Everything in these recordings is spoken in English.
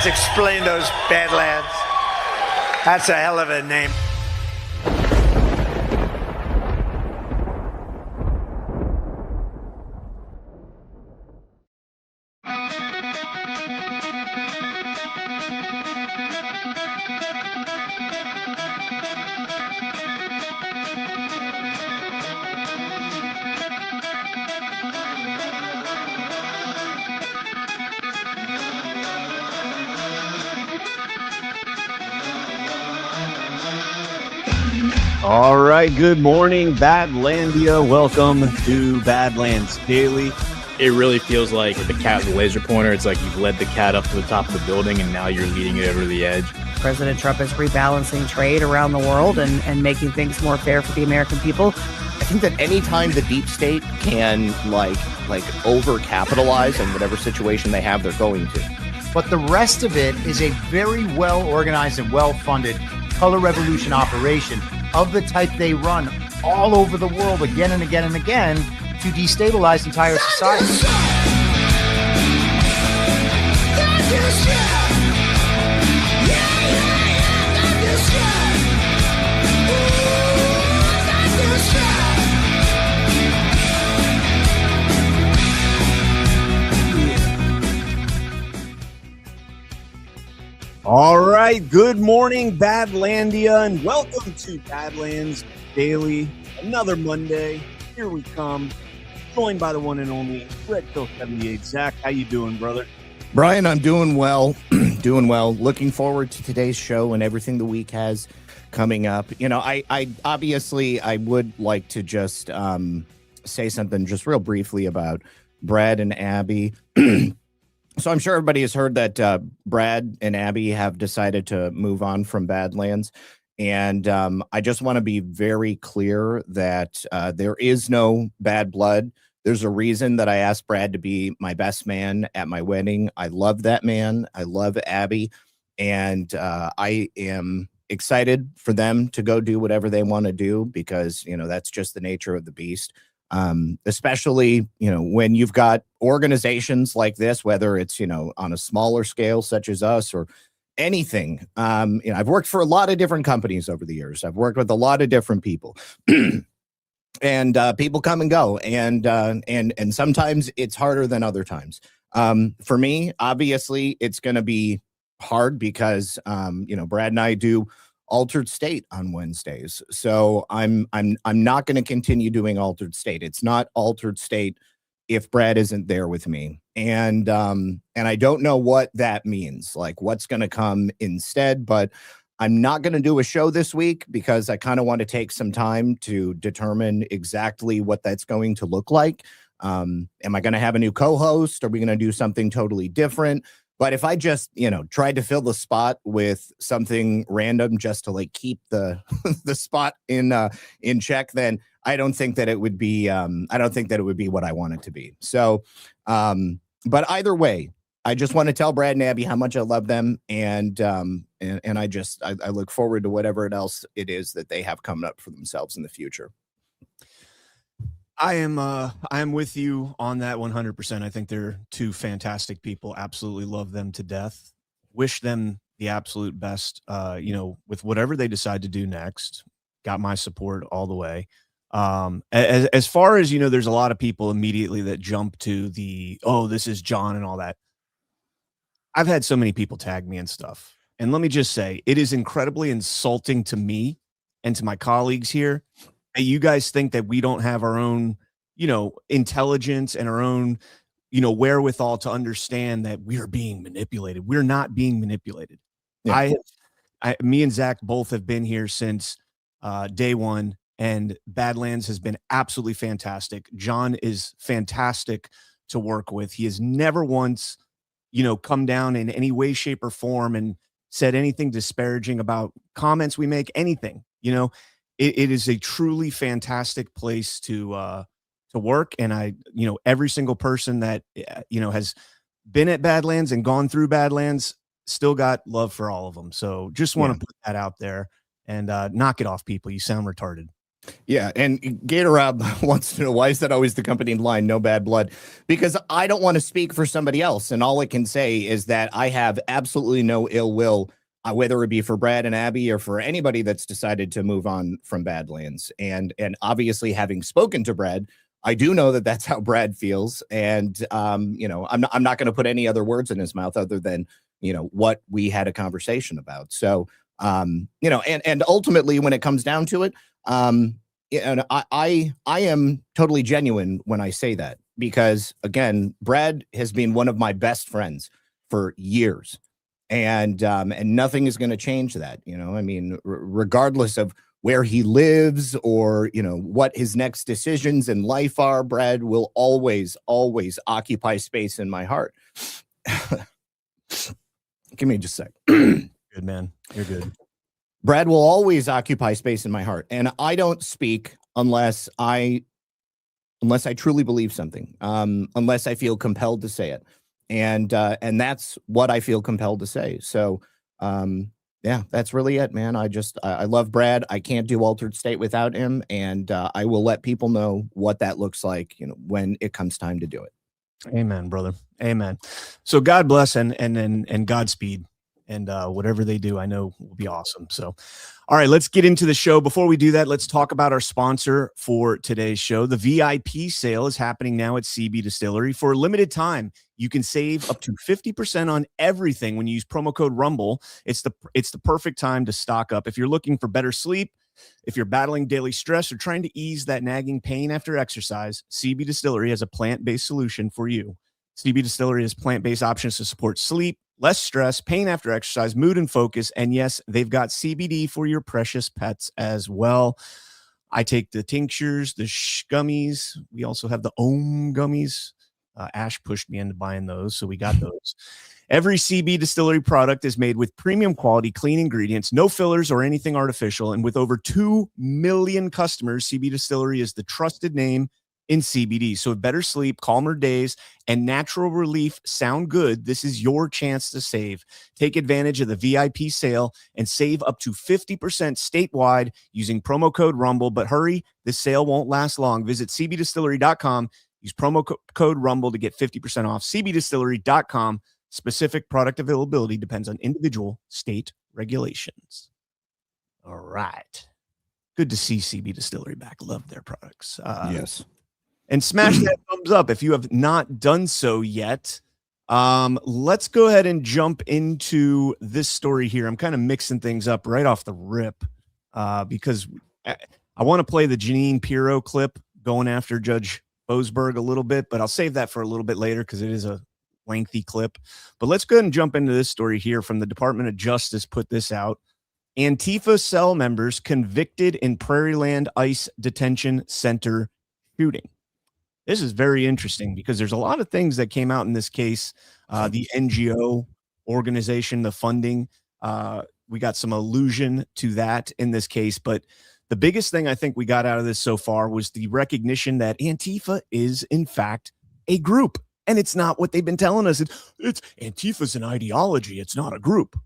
Badlands. Explain those Badlands. That's a hell of a name. All right, good morning, Badlandia. Welcome to Badlands Daily. It really feels like the cat with a laser pointer. It's like you've led the cat up to the top of the building, and now you're leading it over the edge. President Trump is rebalancing trade around the world and making things more fair for the American people. I think that anytime the deep state can like overcapitalize in whatever situation they have, they're going to. But the rest of it is a very well organized and well funded color revolution operation of the type they run all over the world again and again and again to destabilize entire society. All right, good morning, Badlandia, and welcome to Badlands Daily. Another Monday, here we come, joined by the one and only Red Pill 78. Zach, how you doing, brother? Brian, I'm doing well, doing well. Looking forward to today's show and everything the week has coming up. You know, I obviously I would like to just say something just real briefly about Brad and Abby. So I'm sure everybody has heard that Brad and Abby have decided to move on from Badlands. And I just want to be very clear that there is no bad blood. There's a reason that I asked Brad to be my best man at my wedding. I love that man. I love Abby. And I am excited for them to go do whatever they want to do because, you know, that's just the nature of the beast. Especially, you know, when you've got organizations like this, whether it's, you know, on a smaller scale, such as us or anything. You know, I've worked for a lot of different companies over the years. I've worked with a lot of different people and people come and go. And sometimes it's harder than other times. For me, obviously, it's going to be hard because, you know, Brad and I do Altered State on Wednesdays. So I'm not going to continue doing Altered State. It's not Altered State if Brad isn't there with me. And I don't know what that means, like what's going to come instead, but I'm not going to do a show this week because I kind of want to take some time to determine exactly what that's going to look like. Am I going to have a new co-host? Are we going to do something totally different? But if I just, you know, tried to fill the spot with something random just to like keep the the spot in check, then I don't think that it would be what I want it to be. So, but either way, I just want to tell Brad and Abby how much I love them, and I look forward to whatever else it is that they have coming up for themselves in the future. I am with you on that 100%. I think they're two fantastic people. Absolutely love them to death. Wish them the absolute best, you know, with whatever they decide to do next. Got my support all the way. As far as, you know, there's a lot of people immediately that jump to the, oh, this is John and all that. I've had so many people tag me and stuff. And let me just say, it is incredibly insulting to me and to my colleagues here. You guys think that we don't have our own, you know, intelligence and our own, you know, wherewithal to understand that we are being manipulated. We're not being manipulated. Yeah. Me and Zach both have been here since day one, and Badlands has been absolutely fantastic. John is fantastic to work with. He has never once, you know, come down in any way, shape, or form and said anything disparaging about comments we make, anything, you know. It is a truly fantastic place to work. And I, you know, every single person that, you know, has been at Badlands and gone through Badlands still got love for all of them. So just want to put that out there and knock it off, people. You sound retarded. Yeah, and Gatorab wants to know, why is that always the company line, no bad blood? Because I don't want to speak for somebody else, and all I can say is that I have absolutely no ill will, whether it be for Brad and Abby or for anybody that's decided to move on from Badlands. And obviously, having spoken to Brad, I do know that that's how Brad feels, and I'm not going to put any other words in his mouth other than what we had a conversation about. So and ultimately, when it comes down to it. And I am totally genuine when I say that, because again, Brad has been one of my best friends for years, and nothing is going to change that. I mean, regardless of where he lives or what his next decisions in life are, Brad will always occupy space in my heart. Give me just a sec. Good, man. You're good. Brad will always occupy space in my heart, and I don't speak unless I truly believe something, unless I feel compelled to say it, and that's what I feel compelled to say. So, yeah, that's really it, man. I love Brad. I can't do Altered State without him, and I will let people know what that looks like, when it comes time to do it. Amen, brother. Amen. So God bless and Godspeed. And whatever they do, I know will be awesome. So, all right, let's get into the show. Before we do that, let's talk about our sponsor for today's show. The VIP sale is happening now at CB Distillery. For a limited time, you can save up to 50% on everything when you use promo code Rumble. It's the perfect time to stock up. If you're looking for better sleep, if you're battling daily stress or trying to ease that nagging pain after exercise, CB Distillery has a plant-based solution for you. CB Distillery has plant-based options to support sleep, less stress, pain after exercise, mood and focus. And yes, they've got CBD for your precious pets as well. I take the tinctures, the gummies. We also have the Om gummies. Ash pushed me into buying those, so we got those. Every CB Distillery product is made with premium quality, clean ingredients, no fillers or anything artificial. And with over 2 million customers, CB Distillery is the trusted name in CBD. So if better sleep, calmer days, and natural relief sound good, this is your chance to save. Take advantage of the VIP sale and save up to 50% statewide using promo code Rumble. But hurry, this sale won't last long. Visit cbdistillery.com. Use promo code Rumble to get 50% off. cbdistillery.com. Specific product availability depends on individual state regulations. All right. Good to see CB Distillery back. Love their products. Yes. And smash that thumbs up if you have not done so yet. Let's go ahead and jump into this story here. I'm kind of mixing things up right off the rip because I want to play the Janine Pirro clip going after Judge Boasberg a little bit, but I'll save that for a little bit later because it is a lengthy clip. But let's go ahead and jump into this story here from the Department of Justice. Put this out. Antifa cell members convicted in Prairieland ICE detention center shooting. This is very interesting because there's a lot of things that came out in this case. The NGO organization, the funding, we got some allusion to that in this case. But the biggest thing I think we got out of this so far was the recognition that Antifa is, in fact, a group. And it's not what they've been telling us. It's Antifa's an ideology. It's not a group.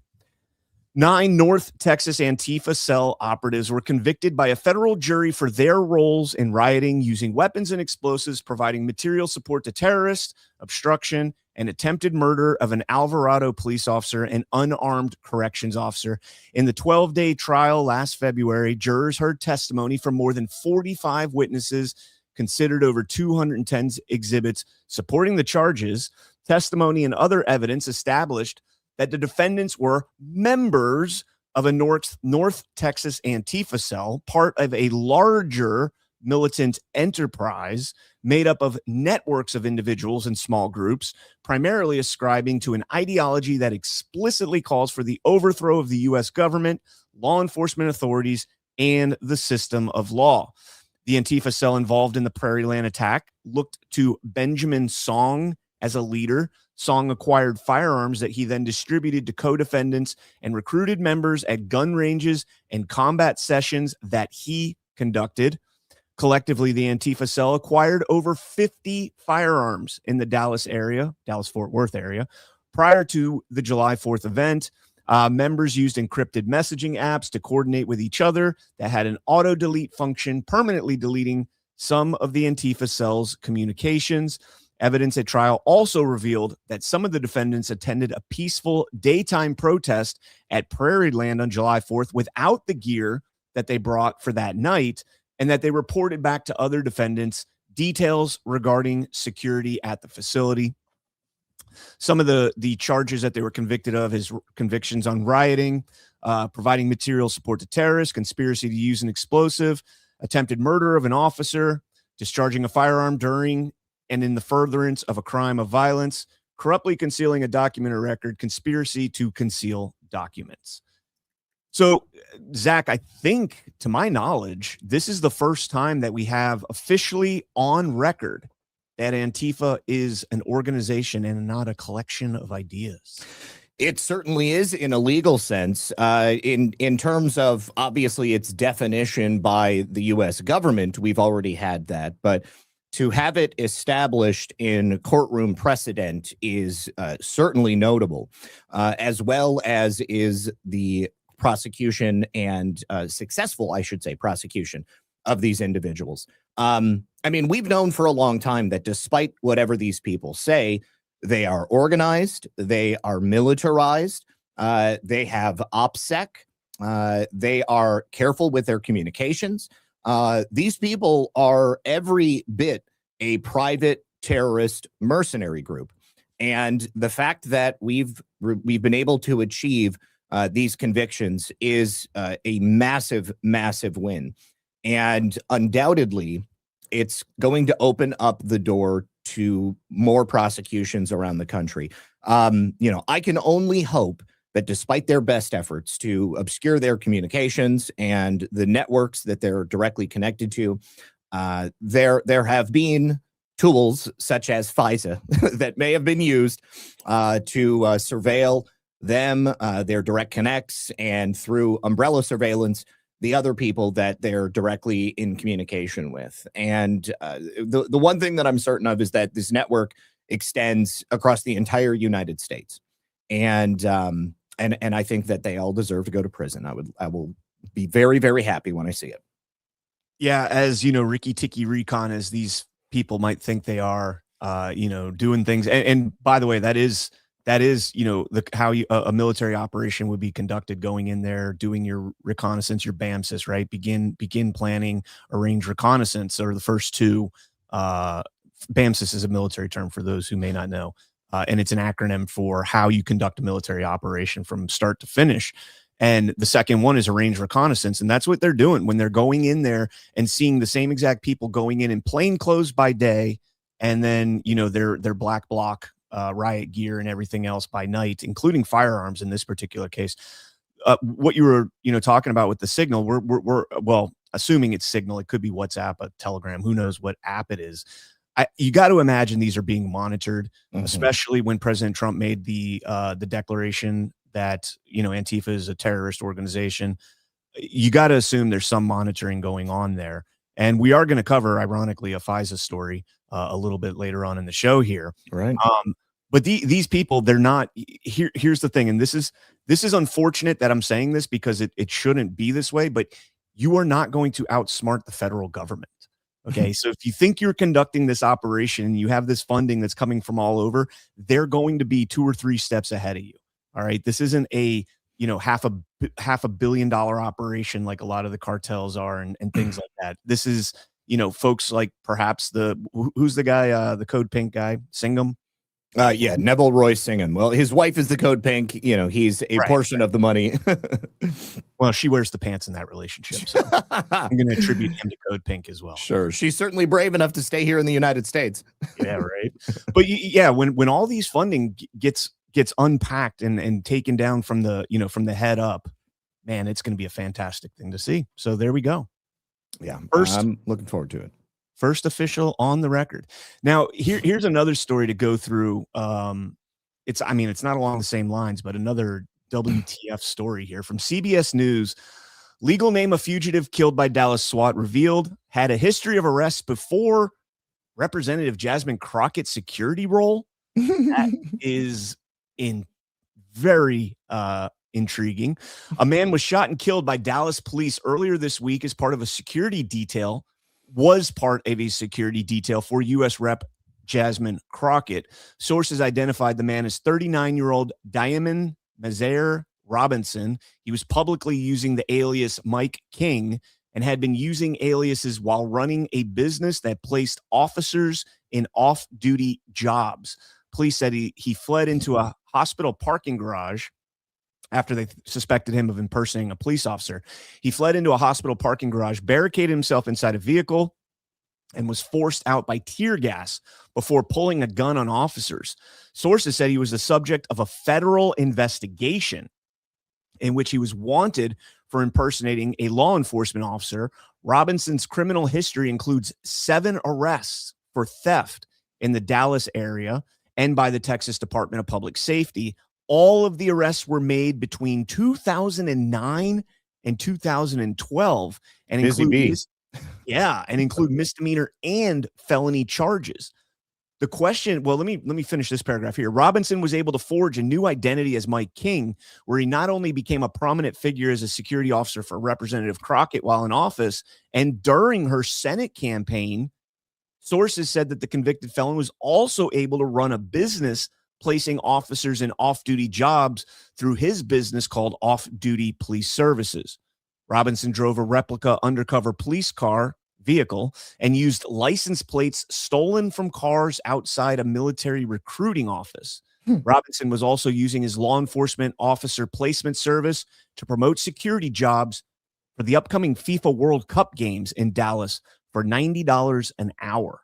9 North Texas Antifa cell operatives were convicted by a federal jury for their roles in rioting, using weapons and explosives, providing material support to terrorists, obstruction, and attempted murder of an Alvarado police officer and unarmed corrections officer. In the 12-day trial last February, jurors heard testimony from more than 45 witnesses, considered over 210 exhibits supporting the charges. Testimony and other evidence established that the defendants were members of a North Texas Antifa cell, part of a larger militant enterprise made up of networks of individuals and small groups, primarily ascribing to an ideology that explicitly calls for the overthrow of the U.S. government, law enforcement authorities, and the system of law. The Antifa cell involved in the Prairieland attack looked to Benjamin Song as a leader. Song acquired firearms that he then distributed to co-defendants and recruited members at gun ranges and combat sessions that he conducted. Collectively, the Antifa cell acquired over 50 firearms in the Dallas-Fort Worth area prior to the July 4th event. Members used encrypted messaging apps to coordinate with each other that had an auto delete function, permanently deleting some of the Antifa cells' communications. Evidence at trial also revealed that some of the defendants attended a peaceful daytime protest at Prairie Land on July 4th without the gear that they brought for that night, and that they reported back to other defendants details regarding security at the facility. Some of the charges that they were convicted of is convictions on rioting, providing material support to terrorists, conspiracy to use an explosive, attempted murder of an officer, discharging a firearm during and in the furtherance of a crime of violence, corruptly concealing a document or record, conspiracy to conceal documents. So, Zach, I think, to my knowledge, this is the first time that we have officially on record that Antifa is an organization and not a collection of ideas. It certainly is in a legal sense. In terms of, obviously, its definition by the U.S. government, we've already had that. But to have it established in courtroom precedent is certainly notable, as well as is the prosecution and successful, I should say, prosecution of these individuals. I mean, we've known for a long time that despite whatever these people say, they are organized, they are militarized, they have OPSEC, they are careful with their communications. These people are every bit a private terrorist mercenary group. And the fact that we've been able to achieve these convictions is a massive, massive win. And undoubtedly, it's going to open up the door to more prosecutions around the country. I can only hope that despite their best efforts to obscure their communications and the networks that they're directly connected to, there have been tools such as FISA that may have been used to surveil them, their direct connects, and through umbrella surveillance, the other people that they're directly in communication with. And the one thing that I'm certain of is that this network extends across the entire United States. And I think that they all deserve to go to prison. I will be very, very happy when I see it. Yeah, as you know, Ricky Tikki Recon, as these people might think they are, doing things. And by the way, that is how a military operation would be conducted: going in there, doing your reconnaissance, your BAMSIS, right? Begin planning, arrange reconnaissance, or the first two. BAMSIS is a military term for those who may not know. And it's an acronym for how you conduct a military operation from start to finish. And the second one is arrange reconnaissance. And that's what they're doing when they're going in there and seeing the same exact people going in plain clothes by day. And then, their black bloc riot gear and everything else by night, including firearms in this particular case. What you were, talking about with the Signal, we're well, assuming it's Signal, it could be WhatsApp, a Telegram, who knows what app it is. You got to imagine these are being monitored, especially when President Trump made the declaration that, Antifa is a terrorist organization. You got to assume there's some monitoring going on there. And we are going to cover, ironically, a FISA story a little bit later on in the show here. Right. But these people, they're not here. Here's the thing. And this is unfortunate that I'm saying this, because it shouldn't be this way, but you are not going to outsmart the federal government. Okay. So if you think you're conducting this operation and you have this funding that's coming from all over, they're going to be 2 or 3 steps ahead of you. All right. This isn't a, $500 million operation like a lot of the cartels are and things like that. This is, folks like perhaps who's the guy, the Code Pink guy, Singham. Yeah, Neville Roy Singham. Well, his wife is the Code Pink. He's a portion of the money. Well, she wears the pants in that relationship, so I'm going to attribute him to Code Pink as well. Sure, she's certainly brave enough to stay here in the United States. Yeah, right. But yeah, when all these funding gets unpacked and taken down from the head up, man, it's going to be a fantastic thing to see. So there we go. Yeah, first, I'm looking forward to it. First official on the record. Now, here's another story to go through. It's not along the same lines, but another WTF story here from CBS News. Legal name of fugitive killed by Dallas SWAT revealed, had a history of arrests before Representative Jasmine Crockett's security role. That is very intriguing. A man was shot and killed by Dallas police earlier this week as part of a security detail, was part of a security detail for U.S. Rep. Jasmine Crockett. Sources identified the man as 39-year-old Diamond Mazaire Robinson. He was publicly using the alias Mike King and had been using aliases while running a business that placed officers in off-duty jobs. Police said he fled into a hospital parking garage after they suspected him of impersonating a police officer. He fled into a hospital parking garage, barricaded himself inside a vehicle, and was forced out by tear gas before pulling a gun on officers. Sources said he was the subject of a federal investigation in which he was wanted for impersonating a law enforcement officer. Robinson's criminal history includes 7 arrests for theft in the Dallas area and by the Texas Department of Public Safety. All of the arrests were made between 2009 and 2012 and include misdemeanor and felony charges. The question, well, let me finish this paragraph here. Robinson was able to forge a new identity as Mike King, where he not only became a prominent figure as a security officer for Representative Crockett while in office, and during her Senate campaign, sources said that the convicted felon was also able to run a business placing officers in off-duty jobs through his business called Off-Duty Police Services. Robinson drove a replica undercover police vehicle and used license plates stolen from cars outside a military recruiting office. Robinson was also using his law enforcement officer placement service to promote security jobs for the upcoming FIFA World Cup games in Dallas for $90 an hour.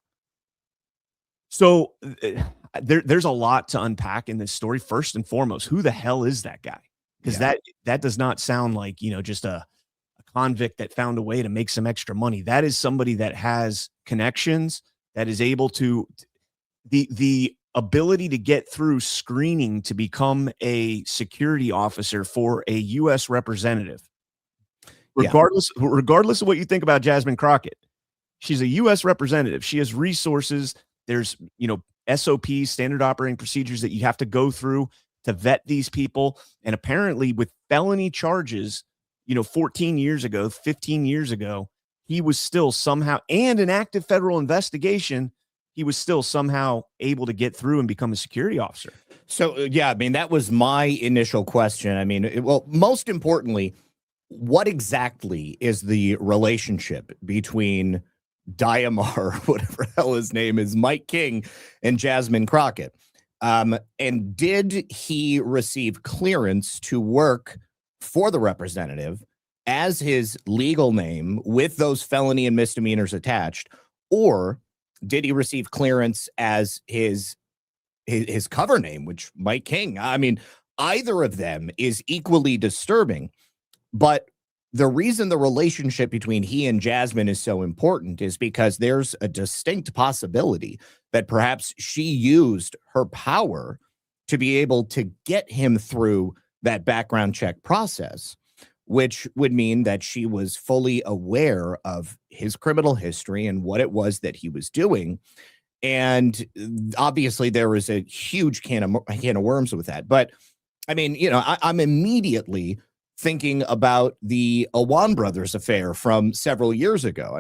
So there's a lot to unpack in this story. First and foremost, who the hell is that guy? Because that does not sound like, just a convict that found a way to make some extra money. That is somebody that has connections, that is able to the ability to get through screening to become a security officer for a U.S. representative. Regardless of what you think about Jasmine Crockett, she's a U.S. representative. She has resources. There's, SOPs, standard operating procedures that you have to go through to vet these people. And apparently with felony charges, 14 years ago, 15 years ago, he was still somehow, and an active federal investigation, he was still somehow able to get through and become a security officer. So, that was my initial question. Most importantly, what exactly is the relationship between Diamar, whatever the hell his name is, Mike King, and Jasmine Crockett? And did he receive clearance to work for the representative as his legal name with those felony and misdemeanors attached, or did he receive clearance as his cover name, which Mike King? Either of them is equally disturbing, but the reason the relationship between he and Jasmine is so important is because there's a distinct possibility that perhaps she used her power to be able to get him through that background check process, which would mean that she was fully aware of his criminal history and what it was that he was doing. And obviously there is a huge can of worms with that. But I'm immediately thinking about the Awan brothers affair from several years ago.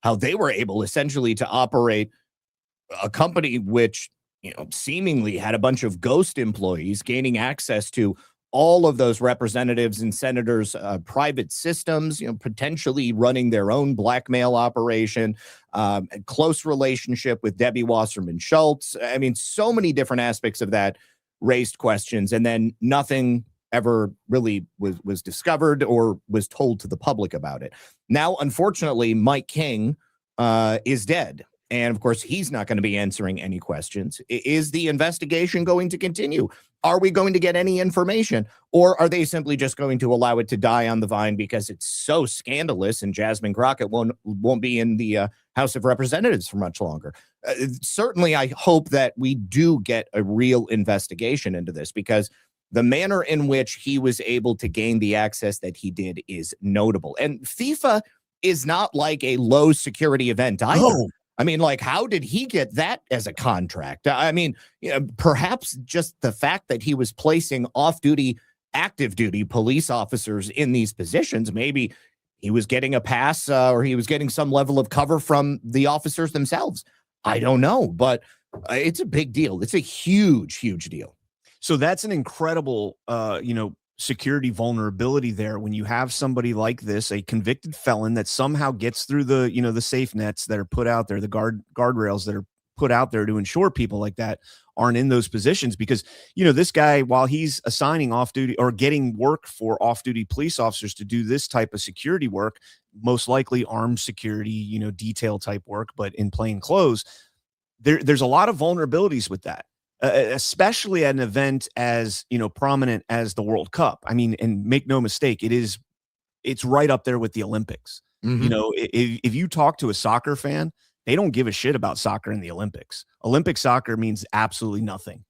How they were able essentially to operate a company which, seemingly had a bunch of ghost employees gaining access to all of those representatives and senators' private systems, potentially running their own blackmail operation, a close relationship with Debbie Wasserman Schultz. So many different aspects of that raised questions, and then nothing ever really was discovered or was told to the public about it. Now, unfortunately, Mike King is dead. And of course, he's not going to be answering any questions. Is the investigation going to continue? Are we going to get any information? Or are they simply just going to allow it to die on the vine because it's so scandalous and Jasmine Crockett won't be in the House of Representatives for much longer? Certainly, I hope that we do get a real investigation into this, because the manner in which he was able to gain the access that he did is notable. And FIFA is not like a low security event either. No. How did he get that as a contract? Perhaps just the fact that he was placing off-duty active duty police officers in these positions. Maybe he was getting a pass or he was getting some level of cover from the officers themselves. I don't know, but it's a big deal. It's a huge, huge deal. So that's an incredible, security vulnerability there when you have somebody like this, a convicted felon that somehow gets through the safe nets that are put out there, the guardrails that are put out there to ensure people like that aren't in those positions. Because, this guy, while he's assigning off-duty or getting work for off-duty police officers to do this type of security work, most likely armed security, detail type work, but in plain clothes, there's a lot of vulnerabilities with that. Especially at an event as prominent as the World Cup. I mean, and make no mistake, it's right up there with the Olympics. Mhm. If you talk to a soccer fan, they don't give a shit about soccer in the Olympics. Olympic soccer means absolutely nothing.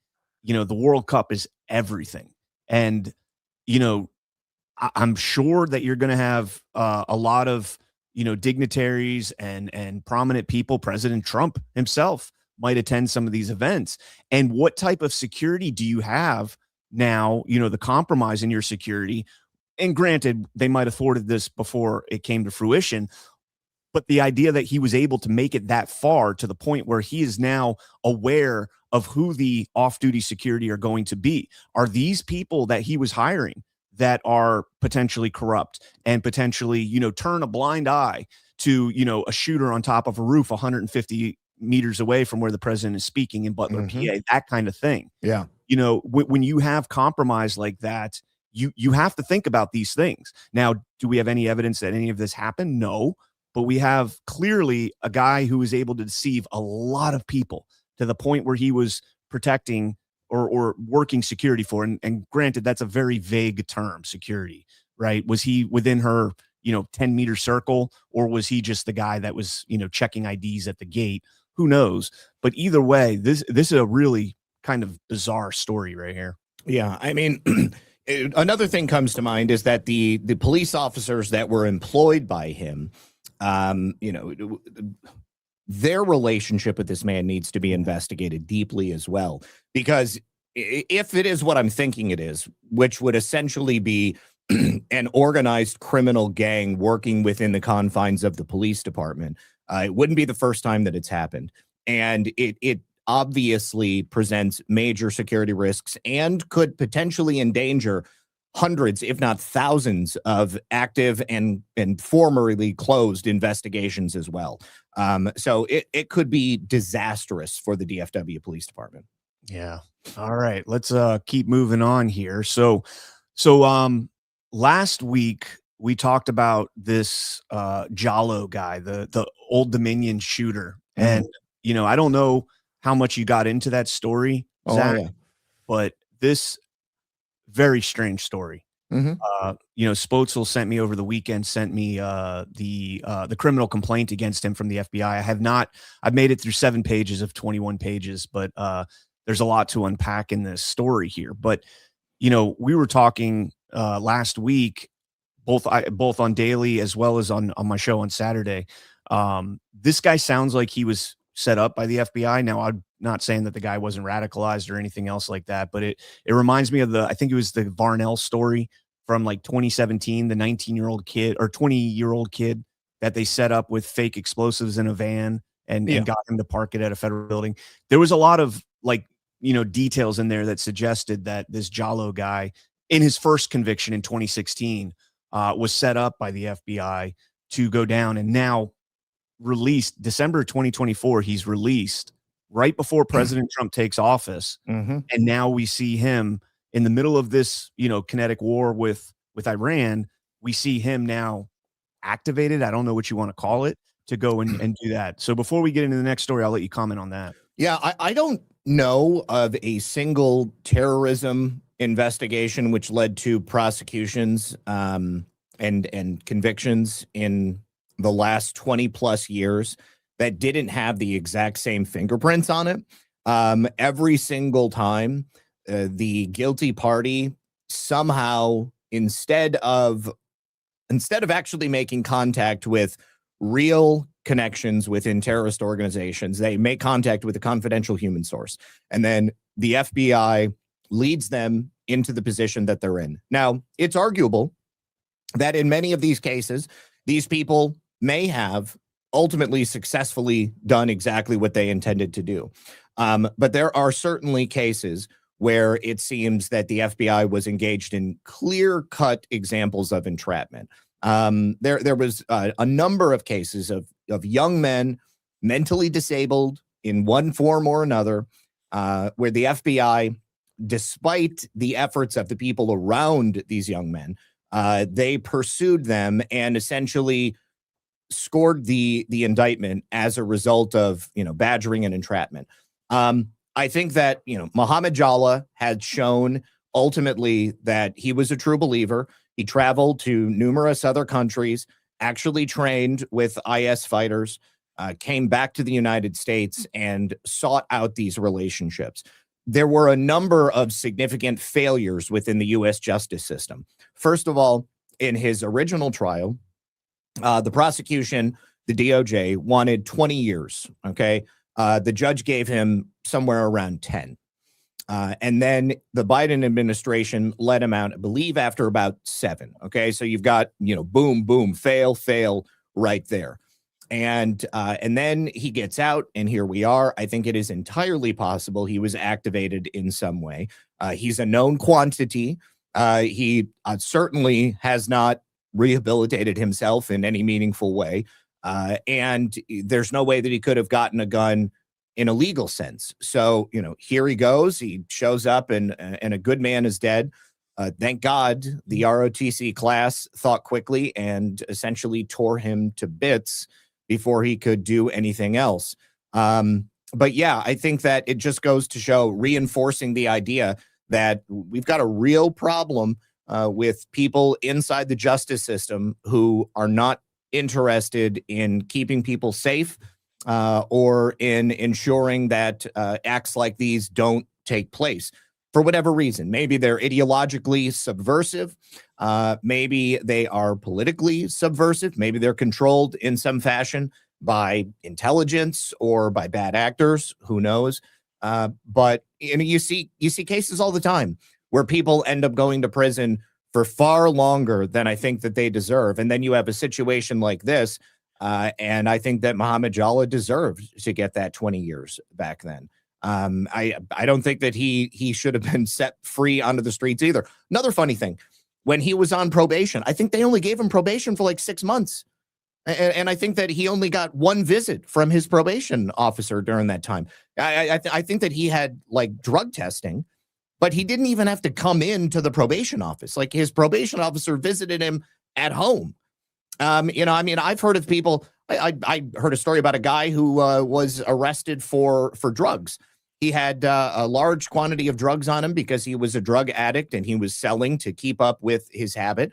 The World Cup is everything. And I'm sure that you're going to have a lot of dignitaries and prominent people. President Trump himself might attend some of these events. And what type of security do you have now? The compromise in your security. And granted, they might have thwarted this before it came to fruition, but the idea that he was able to make it that far to the point where he is now aware of who the off-duty security are going to be. Are these people that he was hiring that are potentially corrupt and potentially, turn a blind eye to, a shooter on top of a roof 150 meters away from where the president is speaking in Butler, PA, that kind of thing. Yeah. When you have compromise like that, you have to think about these things. Now, do we have any evidence that any of this happened? No, but we have clearly a guy who was able to deceive a lot of people to the point where he was protecting or working security for. And granted, that's a very vague term, security, right? Was he within her, 10-meter circle, or was he just the guy that was, checking IDs at the gate? Who knows? But either way, this is a really kind of bizarre story right here. Yeah, I mean, another thing comes to mind is that the police officers that were employed by him, their relationship with this man needs to be investigated deeply as well. Because if it is what I'm thinking it is, which would essentially be an organized criminal gang working within the confines of the police department, it wouldn't be the first time that it's happened. And it obviously presents major security risks and could potentially endanger hundreds, if not thousands, of active and formerly closed investigations as well. So it could be disastrous for the DFW Police Department. Yeah. All right. Let's keep moving on here. So last week we talked about this Jalo guy, the Old Dominion shooter. And, I don't know how much you got into that story, Zach, but this very strange story. Spoetzel sent me over the weekend, sent me the criminal complaint against him from the FBI. I've made it through 7 pages of 21 pages, but there's a lot to unpack in this story here. But, we were talking last week, both on Daily as well as on my show on Saturday. This guy sounds like he was set up by the FBI. Now, I'm not saying that the guy wasn't radicalized or anything else like that, but it reminds me of I think it was the Varnell story from like 2017, the 19-year-old kid or 20-year-old kid that they set up with fake explosives in a van and got him to park it at a federal building. There was a lot of details in there that suggested that this Jalo guy in his first conviction in 2016 was set up by the FBI to go down, and now released December 2024. He's released right before President Trump takes office. And now we see him in the middle of this, kinetic war with Iran. We see him now activated. I don't know what you want to call it, to go and do that. So before we get into the next story, I'll let you comment on that. Yeah, I don't know of a single terrorism investigation which led to prosecutions and convictions in the last 20 plus years that didn't have the exact same fingerprints on it. Every single time, the guilty party somehow, instead of actually making contact with real connections within terrorist organizations, they make contact with a confidential human source. And then the FBI leads them into the position that they're in. Now, it's arguable that in many of these cases, these people may have ultimately successfully done exactly what they intended to do. But there are certainly cases where it seems that the FBI was engaged in clear-cut examples of entrapment. There was a number of cases of young men mentally disabled in one form or another, where the FBI, despite the efforts of the people around these young men, they pursued them and essentially scored the indictment as a result of, badgering and entrapment. I think that, Mohammed Jalla had shown ultimately that he was a true believer. He traveled to numerous other countries, actually trained with IS fighters, came back to the United States and sought out these relationships. There were a number of significant failures within the U.S. justice system. First of all, in his original trial, the prosecution, the DOJ, wanted 20 years, okay? The judge gave him somewhere around 10. And then the Biden administration let him out, I believe, after about 7, okay? So you've got, boom, boom, fail right there. And then he gets out, and here we are. I think it is entirely possible he was activated in some way. He's a known quantity. He certainly has not rehabilitated himself in any meaningful way. And there's no way that he could have gotten a gun in a legal sense. So, here he goes. He shows up, and a good man is dead. Thank God the ROTC class thought quickly and essentially tore him to bits before he could do anything else. But yeah, I think that it just goes to show, reinforcing the idea that we've got a real problem with people inside the justice system who are not interested in keeping people safe or in ensuring that acts like these don't take place for whatever reason. Maybe they're ideologically subversive. Maybe they are politically subversive. Maybe they're controlled in some fashion by intelligence or by bad actors. Who knows? But you see cases all the time where people end up going to prison for far longer than I think that they deserve. And then you have a situation like this. And I think that Mohammed Jalla deserved to get that 20 years back then. I don't think that he should have been set free onto the streets either. Another funny thing, when he was on probation, I think they only gave him probation for like 6 months. And I think that he only got one visit from his probation officer during that time. I think that he had like drug testing, but he didn't even have to come into the probation office. Like, his probation officer visited him at home. I've heard of people. I heard a story about a guy who was arrested for drugs. He had a large quantity of drugs on him because he was a drug addict and he was selling to keep up with his habit.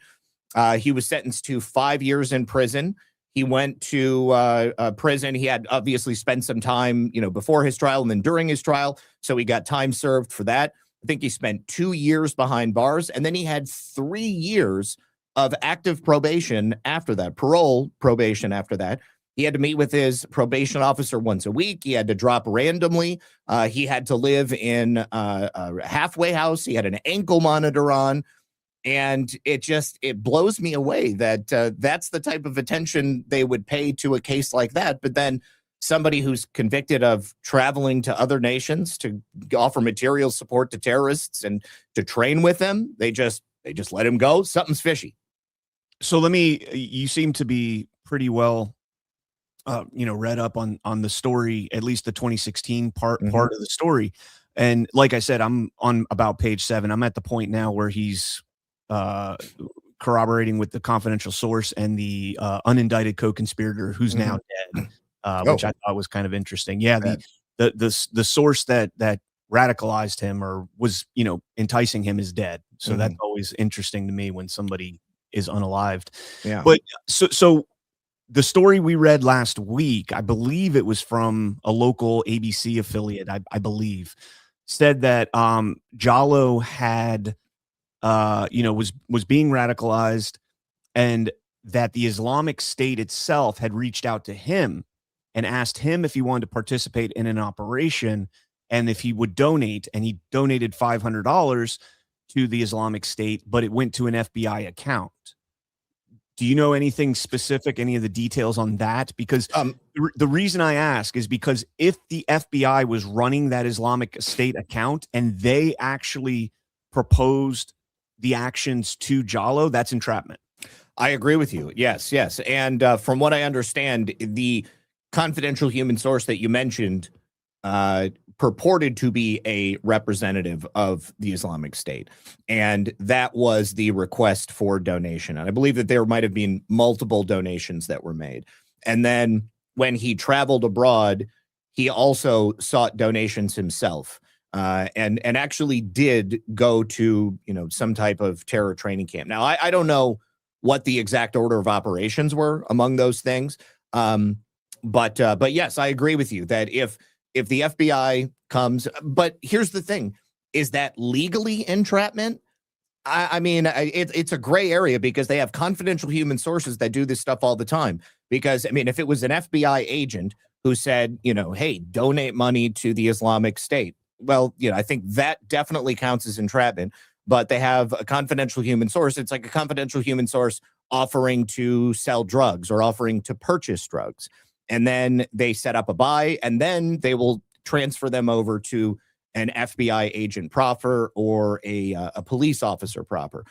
He was sentenced to 5 years in prison. He went to prison. He had obviously spent some time, before his trial and then during his trial. So he got time served for that. I think he spent 2 years behind bars, and then he had 3 years of active probation after that, parole probation after that. He had to meet with his probation officer once a week. He had to drop randomly. He had to live in a halfway house. He had an ankle monitor on. And it blows me away that that's the type of attention they would pay to a case like that. But then somebody who's convicted of traveling to other nations to offer material support to terrorists and to train with them, they just let him go. Something's fishy. So you seem to be pretty well, read up on the story, at least the 2016 part of the story. And like I said, I'm on about page 7. I'm at the point now where he's corroborating with the confidential source and the unindicted co-conspirator who's now dead, which I thought was kind of interesting. Yeah, the source that radicalized him or was enticing him is dead. So that's always interesting to me when somebody is unalived. Yeah. But so the story we read last week, I believe it was from a local ABC affiliate, I believe, said that Jallo had was being radicalized, and that the Islamic State itself had reached out to him and asked him if he wanted to participate in an operation and if he would donate, and he donated $500. to the Islamic State, but it went to an FBI account. Do you know anything specific, any of the details on that? Because the reason I ask is because if the FBI was running that Islamic State account and they actually proposed the actions to Jallo, that's entrapment. I agree with you. Yes. And from what I understand, the confidential human source that you mentioned purported to be a representative of the Islamic State. And that was the request for donation. And I believe that there might have been multiple donations that were made. And then when he traveled abroad, he also sought donations himself. And actually did go to, some type of terror training camp. Now, I don't know what the exact order of operations were among those things. But yes, I agree with you that if the FBI comes, but here's the thing, is that legally entrapment? I mean, it's a gray area because they have confidential human sources that do this stuff all the time. Because, I mean, if it was an FBI agent who said, hey, donate money to the Islamic State, well, I think that definitely counts as entrapment. But they have a confidential human source. It's like a confidential human source offering to sell drugs or offering to purchase drugs. And then they set up a buy, and then they will transfer them over to an FBI agent proper or a police officer proper.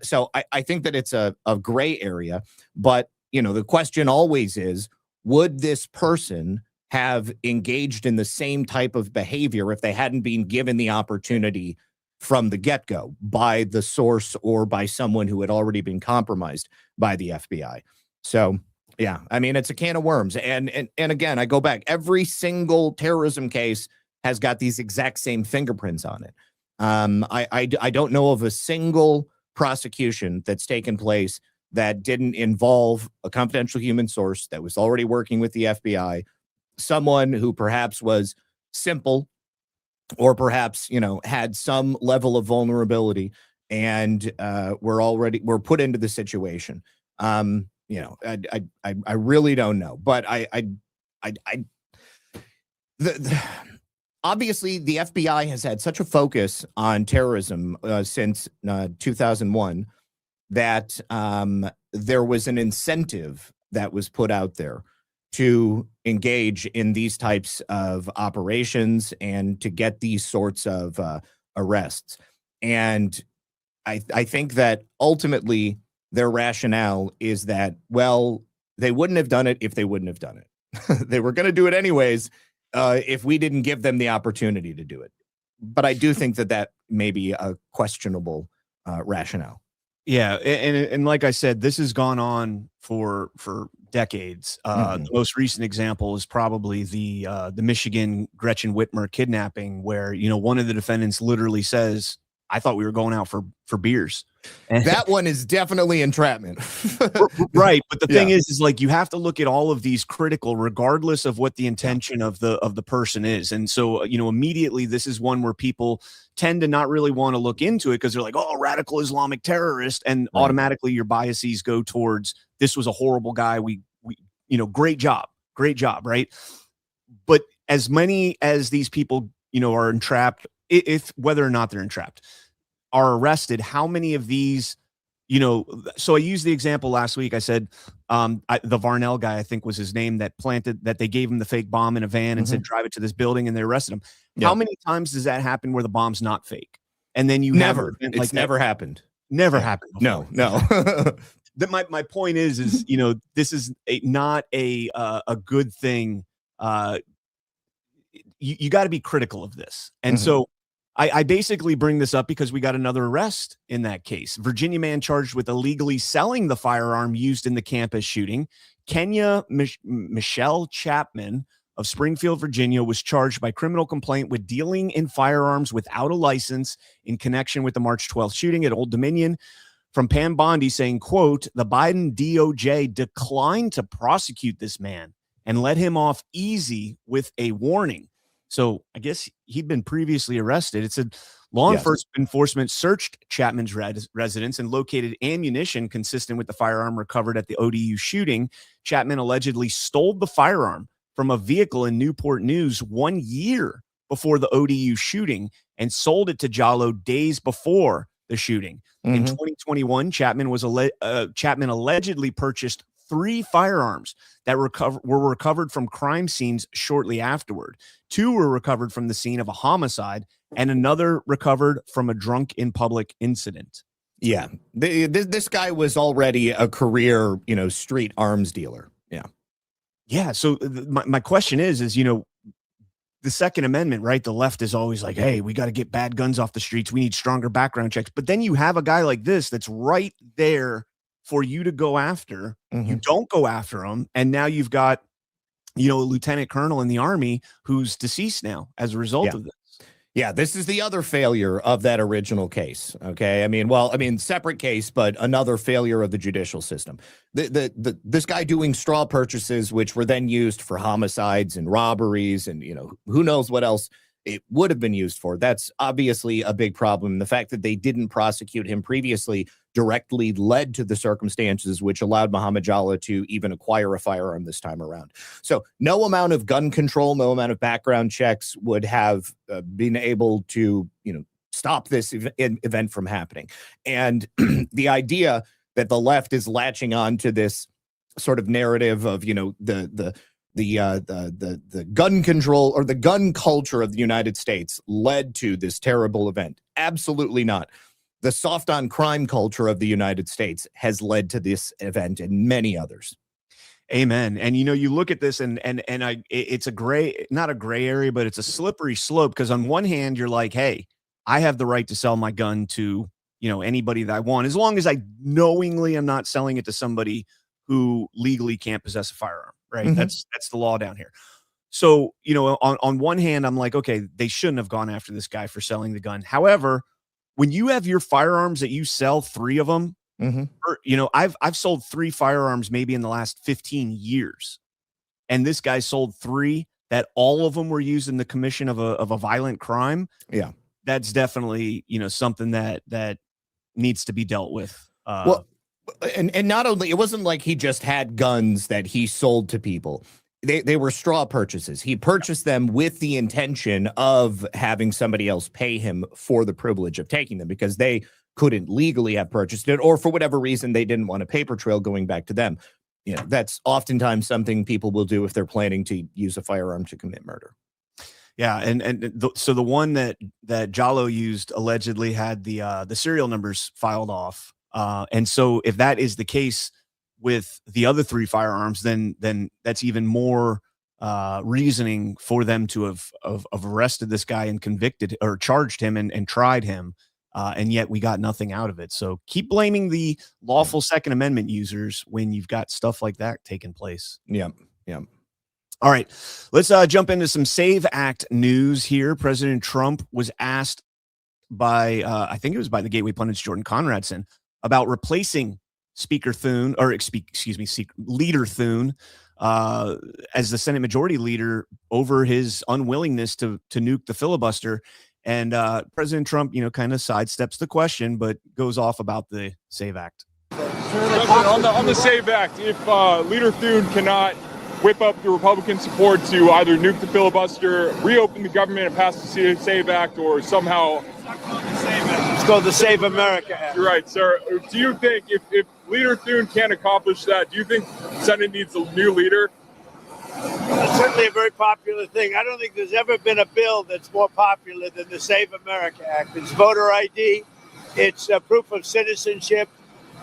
So I think that it's a gray area. But, the question always is, would this person have engaged in the same type of behavior if they hadn't been given the opportunity from the get-go by the source or by someone who had already been compromised by the FBI? So, yeah, I mean, it's a can of worms. And again, I go back, every single terrorism case has got these exact same fingerprints on it. I don't know of a single prosecution that's taken place that didn't involve a confidential human source that was already working with the FBI, someone who perhaps was simple or perhaps, had some level of vulnerability and were put into the situation. I really don't know, but obviously the FBI has had such a focus on terrorism since 2001 that there was an incentive that was put out there to engage in these types of operations and to get these sorts of arrests. And I think that ultimately their rationale is that, well, they wouldn't have done it if they wouldn't have done it. They were going to do it anyways if we didn't give them the opportunity to do it. But I do think that may be a questionable rationale. Yeah, and like I said, this has gone on for decades. The most recent example is probably the Michigan Gretchen Whitmer kidnapping, where one of the defendants literally says, "I thought we were going out for beers." And that one is definitely entrapment. Right. But the thing is like, you have to look at all of these critical, regardless of what the intention of the person is. And so, immediately this is one where people tend to not really want to look into it because they're like, oh, radical Islamic terrorist. And automatically your biases go towards, this was a horrible guy. We great job. Right. But as many as these people, are entrapped, if whether or not they're entrapped, are arrested, how many of these, so I used the example last week. I said the Varnell guy, I think was his name, that they gave him the fake bomb in a van and said, drive it to this building, and they arrested him. How many times does that happen where the bomb's not fake? And then you never happened. Never happened before. No. My point is this is not a good thing. You got to be critical of this. And so I basically bring this up because we got another arrest in that case. Virginia man charged with illegally selling the firearm used in the campus shooting. Kenya Michelle Chapman of Springfield, Virginia, was charged by criminal complaint with dealing in firearms without a license in connection with the March 12th shooting at Old Dominion. From Pam Bondi saying, quote, "The Biden DOJ declined to prosecute this man and let him off easy with a warning." So I guess he'd been previously arrested. It said law enforcement searched Chapman's residence and located ammunition consistent with the firearm recovered at the ODU shooting. Chapman allegedly stole the firearm from a vehicle in Newport News 1 year before the ODU shooting and sold it to Jallo days before the shooting. In 2021, Chapman allegedly purchased 3 firearms that were recovered from crime scenes shortly afterward. 2 were recovered from the scene of a homicide, and another recovered from a drunk in public incident. Yeah, this guy was already a career, street arms dealer. Yeah. So my question is, the Second Amendment, right? The left is always like, hey, we got to get bad guns off the streets. We need stronger background checks. But then you have a guy like this that's right there for you to go after. You don't go after him. And now you've got, a lieutenant colonel in the Army who's deceased now as a result of this. Yeah, this is the other failure of that original case. Okay. Separate case, but another failure of the judicial system. This guy doing straw purchases, which were then used for homicides and robberies and, who knows what else it would have been used for. That's obviously a big problem. The fact that they didn't prosecute him previously directly led to the circumstances which allowed Muhammad Jalloh to even acquire a firearm this time around. So no amount of gun control, no amount of background checks would have been able to, stop this event from happening. And the idea that the left is latching on to this sort of narrative of, the gun control or the gun culture of the United States led to this terrible event. Absolutely not. The soft on crime culture of the United States has led to this event and many others. Amen. And, you look at this and it's not a gray area, but it's a slippery slope. Because on one hand, you're like, hey, I have the right to sell my gun to, anybody that I want, as long as I knowingly am not selling it to somebody who legally can't possess a firearm. Right. That's the law down here. So, on one hand, I'm like, okay, they shouldn't have gone after this guy for selling the gun. However, when you have your firearms that you sell 3 of them, I've sold 3 firearms maybe in the last 15 years. And this guy sold 3 that all of them were used in the commission of a violent crime. Yeah. That's definitely, something that needs to be dealt with. And not only, it wasn't like he just had guns that he sold to people. They were straw purchases. He purchased them with the intention of having somebody else pay him for the privilege of taking them because they couldn't legally have purchased it, or for whatever reason, they didn't want a paper trail going back to them. That's oftentimes something people will do if they're planning to use a firearm to commit murder. Yeah. So the one that Jalloh used allegedly had the serial numbers filed off. And so if that is the case with the other 3 firearms, then that's even more reasoning for them to have arrested this guy and convicted or charged him and tried him. And yet we got nothing out of it. So keep blaming the lawful Second Amendment users when you've got stuff like that taking place. Yeah. All right, let's jump into some SAVE Act news here. President Trump was asked by, I think it was by the Gateway Pundit's Jordan Conradson, about replacing Leader Thune as the Senate Majority Leader over his unwillingness to nuke the filibuster. And President Trump, kind of sidesteps the question, but goes off about the SAVE Act. On the SAVE Act, if Leader Thune cannot whip up the Republican support to either nuke the filibuster, reopen the government and pass the SAVE Act, or somehow... It's called the Save America Act. You're right, sir. Do you think if Leader Thune can't accomplish that, do you think the Senate needs a new leader? It's certainly a very popular thing. I don't think there's ever been a bill that's more popular than the Save America Act. It's voter ID. It's proof of citizenship.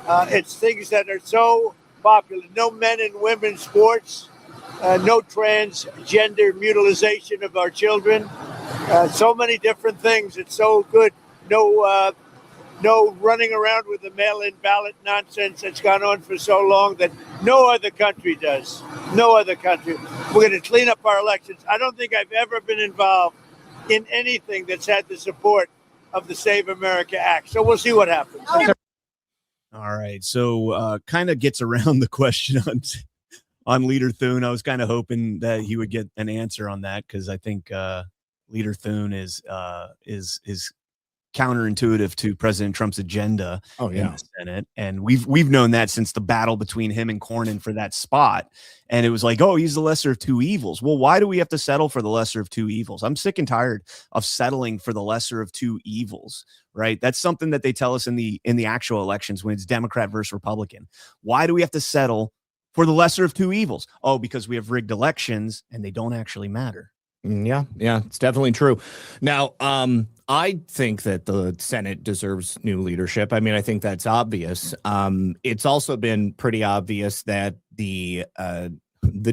It's things that are so popular. No men and women sports. No transgender mutilization of our children. So many different things. It's so good. No running around with the mail-in ballot nonsense that's gone on for so long that no other country does. No other country. We're going to clean up our elections. I don't think I've ever been involved in anything that's had the support of the Save America Act. So we'll see what happens. All right. So kind of gets around the question on Leader Thune. I was kind of hoping that he would get an answer on that because I think Leader Thune is counterintuitive to President Trump's agenda Oh, in yeah. the Senate. And we've known that since the battle between him and Cornyn for that spot. And it was like, oh, he's the lesser of two evils. Well, why do we have to settle for the lesser of two evils? I'm sick and tired of settling for the lesser of two evils, right? That's something that they tell us in the actual elections when it's Democrat versus Republican. Why do we have to settle for the lesser of two evils? Oh, because we have rigged elections and they don't actually matter. Yeah, it's definitely true. Now, I think that the Senate deserves new leadership. I mean, I think that's obvious. It's also been pretty obvious that the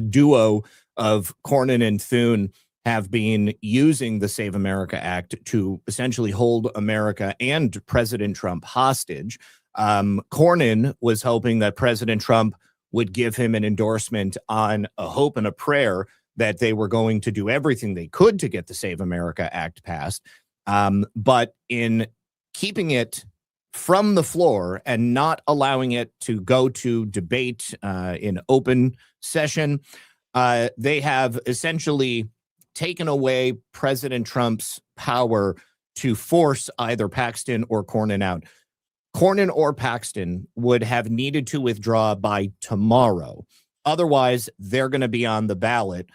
duo of Cornyn and Thune have been using the Save America Act to essentially hold America and President Trump hostage. Cornyn was hoping that President Trump would give him an endorsement on a hope and a prayer that they were going to do everything they could to get the Save America Act passed. But in keeping it from the floor and not allowing it to go to debate in open session, they have essentially taken away President Trump's power to force either Paxton or Cornyn out. Cornyn or Paxton would have needed to withdraw by tomorrow. Otherwise, they're going to be on the ballot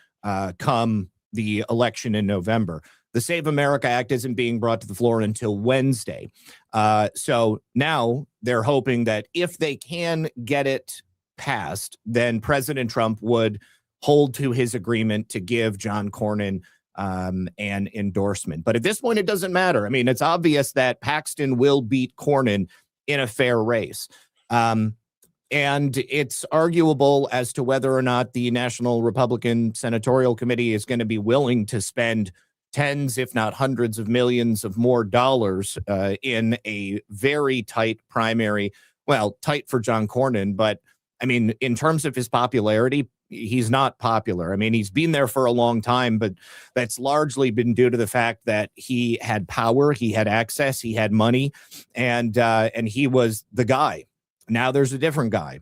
come the election in November. The Save America Act isn't being brought to the floor until Wednesday. So now they're hoping that if they can get it passed, then President Trump would hold to his agreement to give John Cornyn an endorsement. But at this point, it doesn't matter. I mean, it's obvious that Paxton will beat Cornyn in a fair race. And it's arguable as to whether or not the National Republican Senatorial Committee is going to be willing to spend tens, if not hundreds of millions of more dollars in a very tight primary. Well, tight for John Cornyn, but I mean, in terms of his popularity, he's not popular. I mean, he's been there for a long time, but that's largely been due to the fact that he had power, he had access, he had money, and he was the guy. Now there's a different guy.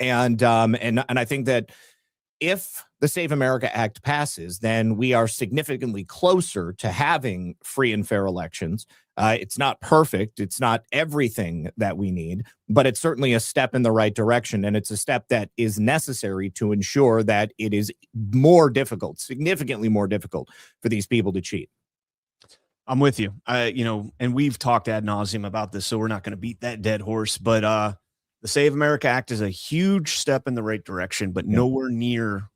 And I think that if the Save America Act passes, then we are significantly closer to having free and fair elections. It's not perfect. It's not everything that we need, but it's certainly a step in the right direction. And it's a step that is necessary to ensure that it is more difficult, significantly more difficult for these people to cheat. I'm with you. And we've talked ad nauseum about this, so we're not going to beat that dead horse. But the Save America Act is a huge step in the right direction, but nowhere near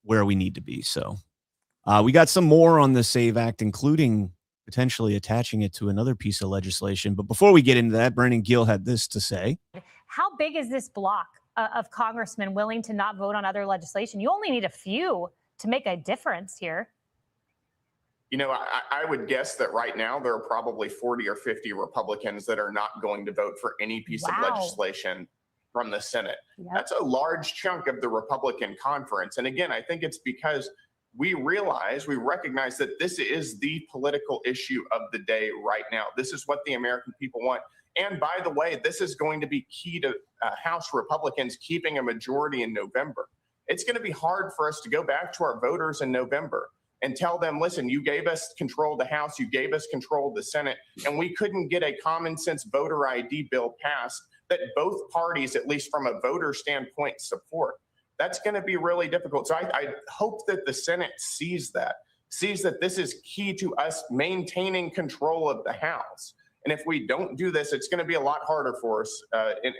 where we need to be. So we got some more on the Save Act, including potentially attaching it to another piece of legislation. But before we get into that, Brandon Gill had this to say. How big is this block of congressmen willing to not vote on other legislation? You only need a few to make a difference here. You know, I would guess that right now there are probably 40 or 50 Republicans that are not going to vote for any piece of legislation from the Senate. Yep. That's a large chunk of the Republican conference. And again, I think it's because we recognize that this is the political issue of the day right now. This is what the American people want. And by the way, this is going to be key to House Republicans keeping a majority in November. It's going to be hard for us to go back to our voters in November and tell them, listen, you gave us control of the House, you gave us control of the Senate, and we couldn't get a common sense voter ID bill passed that both parties, at least from a voter standpoint, support. That's going to be really difficult. So I hope that the Senate sees that this is key to us maintaining control of the House. And if we don't do this, it's going to be a lot harder for us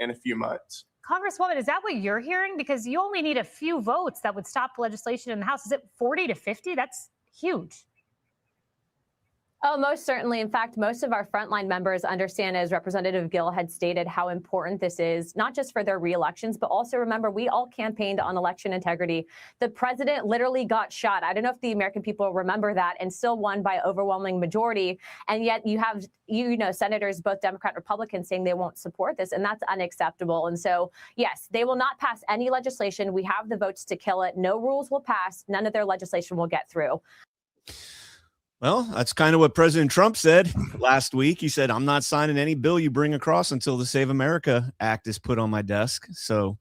in a few months. Congresswoman, is that what you're hearing? Because you only need a few votes that would stop legislation in the House. Is it 40 to 50? That's huge. Oh, most certainly. In fact, most of our frontline members understand, as Representative Gill had stated, how important this is, not just for their reelections, but also remember, we all campaigned on election integrity. The president literally got shot. I don't know if the American people remember that, and still won by overwhelming majority. And yet you have, senators, both Democrat and Republican, saying they won't support this, and that's unacceptable. And so, yes, they will not pass any legislation. We have the votes to kill it. No rules will pass. None of their legislation will get through. Well, that's kind of what President Trump said last week. He said, I'm not signing any bill you bring across until the Save America Act is put on my desk. So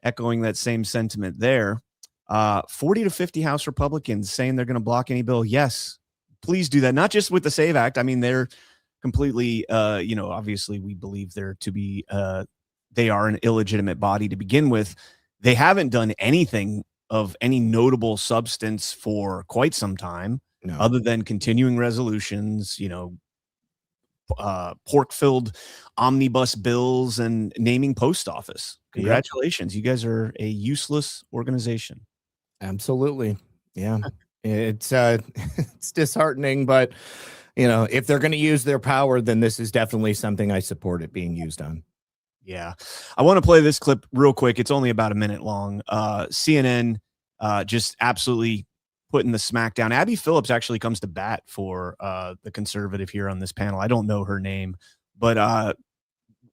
echoing that same sentiment there, 40 to 50 House Republicans saying they're going to block any bill. Yes, please do that. Not just with the Save Act. I mean, they're completely, obviously we believe there to be, they are an illegitimate body to begin with. They haven't done anything of any notable substance for quite some time, other than continuing resolutions, pork-filled omnibus bills and naming post office. Congratulations. You guys are a useless organization. Absolutely. Yeah. It's it's disheartening, but if they're going to use their power, then this is definitely something I support it being used on. Yeah. I want to play this clip real quick. It's only about a minute long. CNN just absolutely putting the smack down. Abby Phillips actually comes to bat for the conservative here on this panel. I don't know her name, but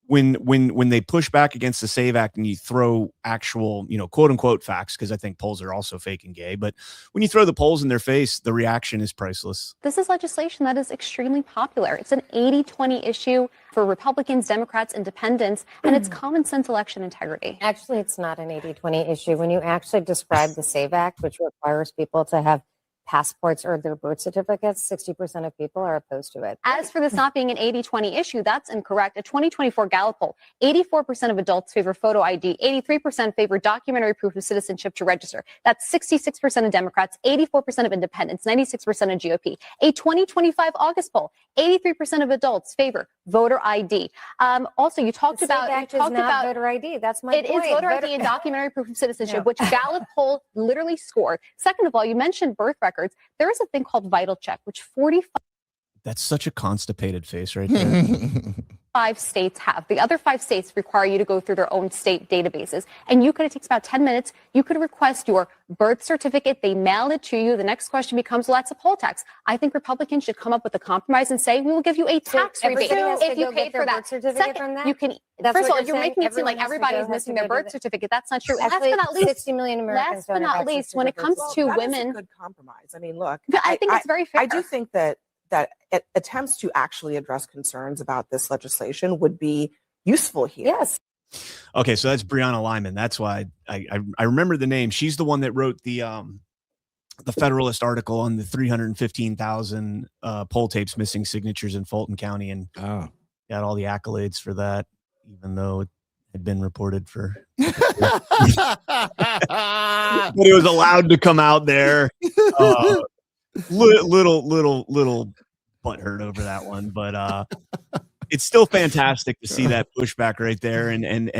when they push back against the SAVE Act and you throw actual, quote unquote facts, because I think polls are also fake and gay, but when you throw the polls in their face, the reaction is priceless. This is legislation that is extremely popular. It's an 80-20 issue for Republicans, Democrats, Independents, and it's common sense election integrity. Actually, it's not an 80-20 issue. When you actually describe the SAVE Act, which requires people to have passports or their birth certificates, 60% of people are opposed to it. As for this not being an 80-20 issue, that's incorrect. A 2024 Gallup poll, 84% of adults favor photo ID, 83% favor documentary proof of citizenship to register. That's 66% of Democrats, 84% of independents, 96% of GOP. A 2025 August poll, 83% of adults favor voter ID. Also, you talked about voter ID. That's my point. It is voter ID and documentary proof of citizenship, which Gallup poll literally scored. Second of all, you mentioned birth records. There is a thing called Vital Check, which 45 That's such a constipated face right there. 5 states have. The other 5 states require you to go through their own state databases. And it takes about 10 minutes. You could request your birth certificate. They mail it to you. The next question becomes, well, that's a poll tax. I think Republicans should come up with a compromise and say, we will give you a tax rebate if you paid for that. Second, you can, first of all, you're making it seem like everybody is missing their birth certificate. That's not true. Actually, last but not least, 60 million Americans last but not least, when it comes to that women. is a good compromise. I mean, look, I think it's very fair. I do think that attempts to actually address concerns about this legislation would be useful here. Yes. Okay, so that's Breonna Lyman. That's why I remember the name. She's the one that wrote the Federalist article on the 315,000 poll tapes missing signatures in Fulton County, and got all the accolades for that, even though it had been reported for. But it was allowed to come out there. Little butthurt over that one, but it's still fantastic to see that pushback right there, and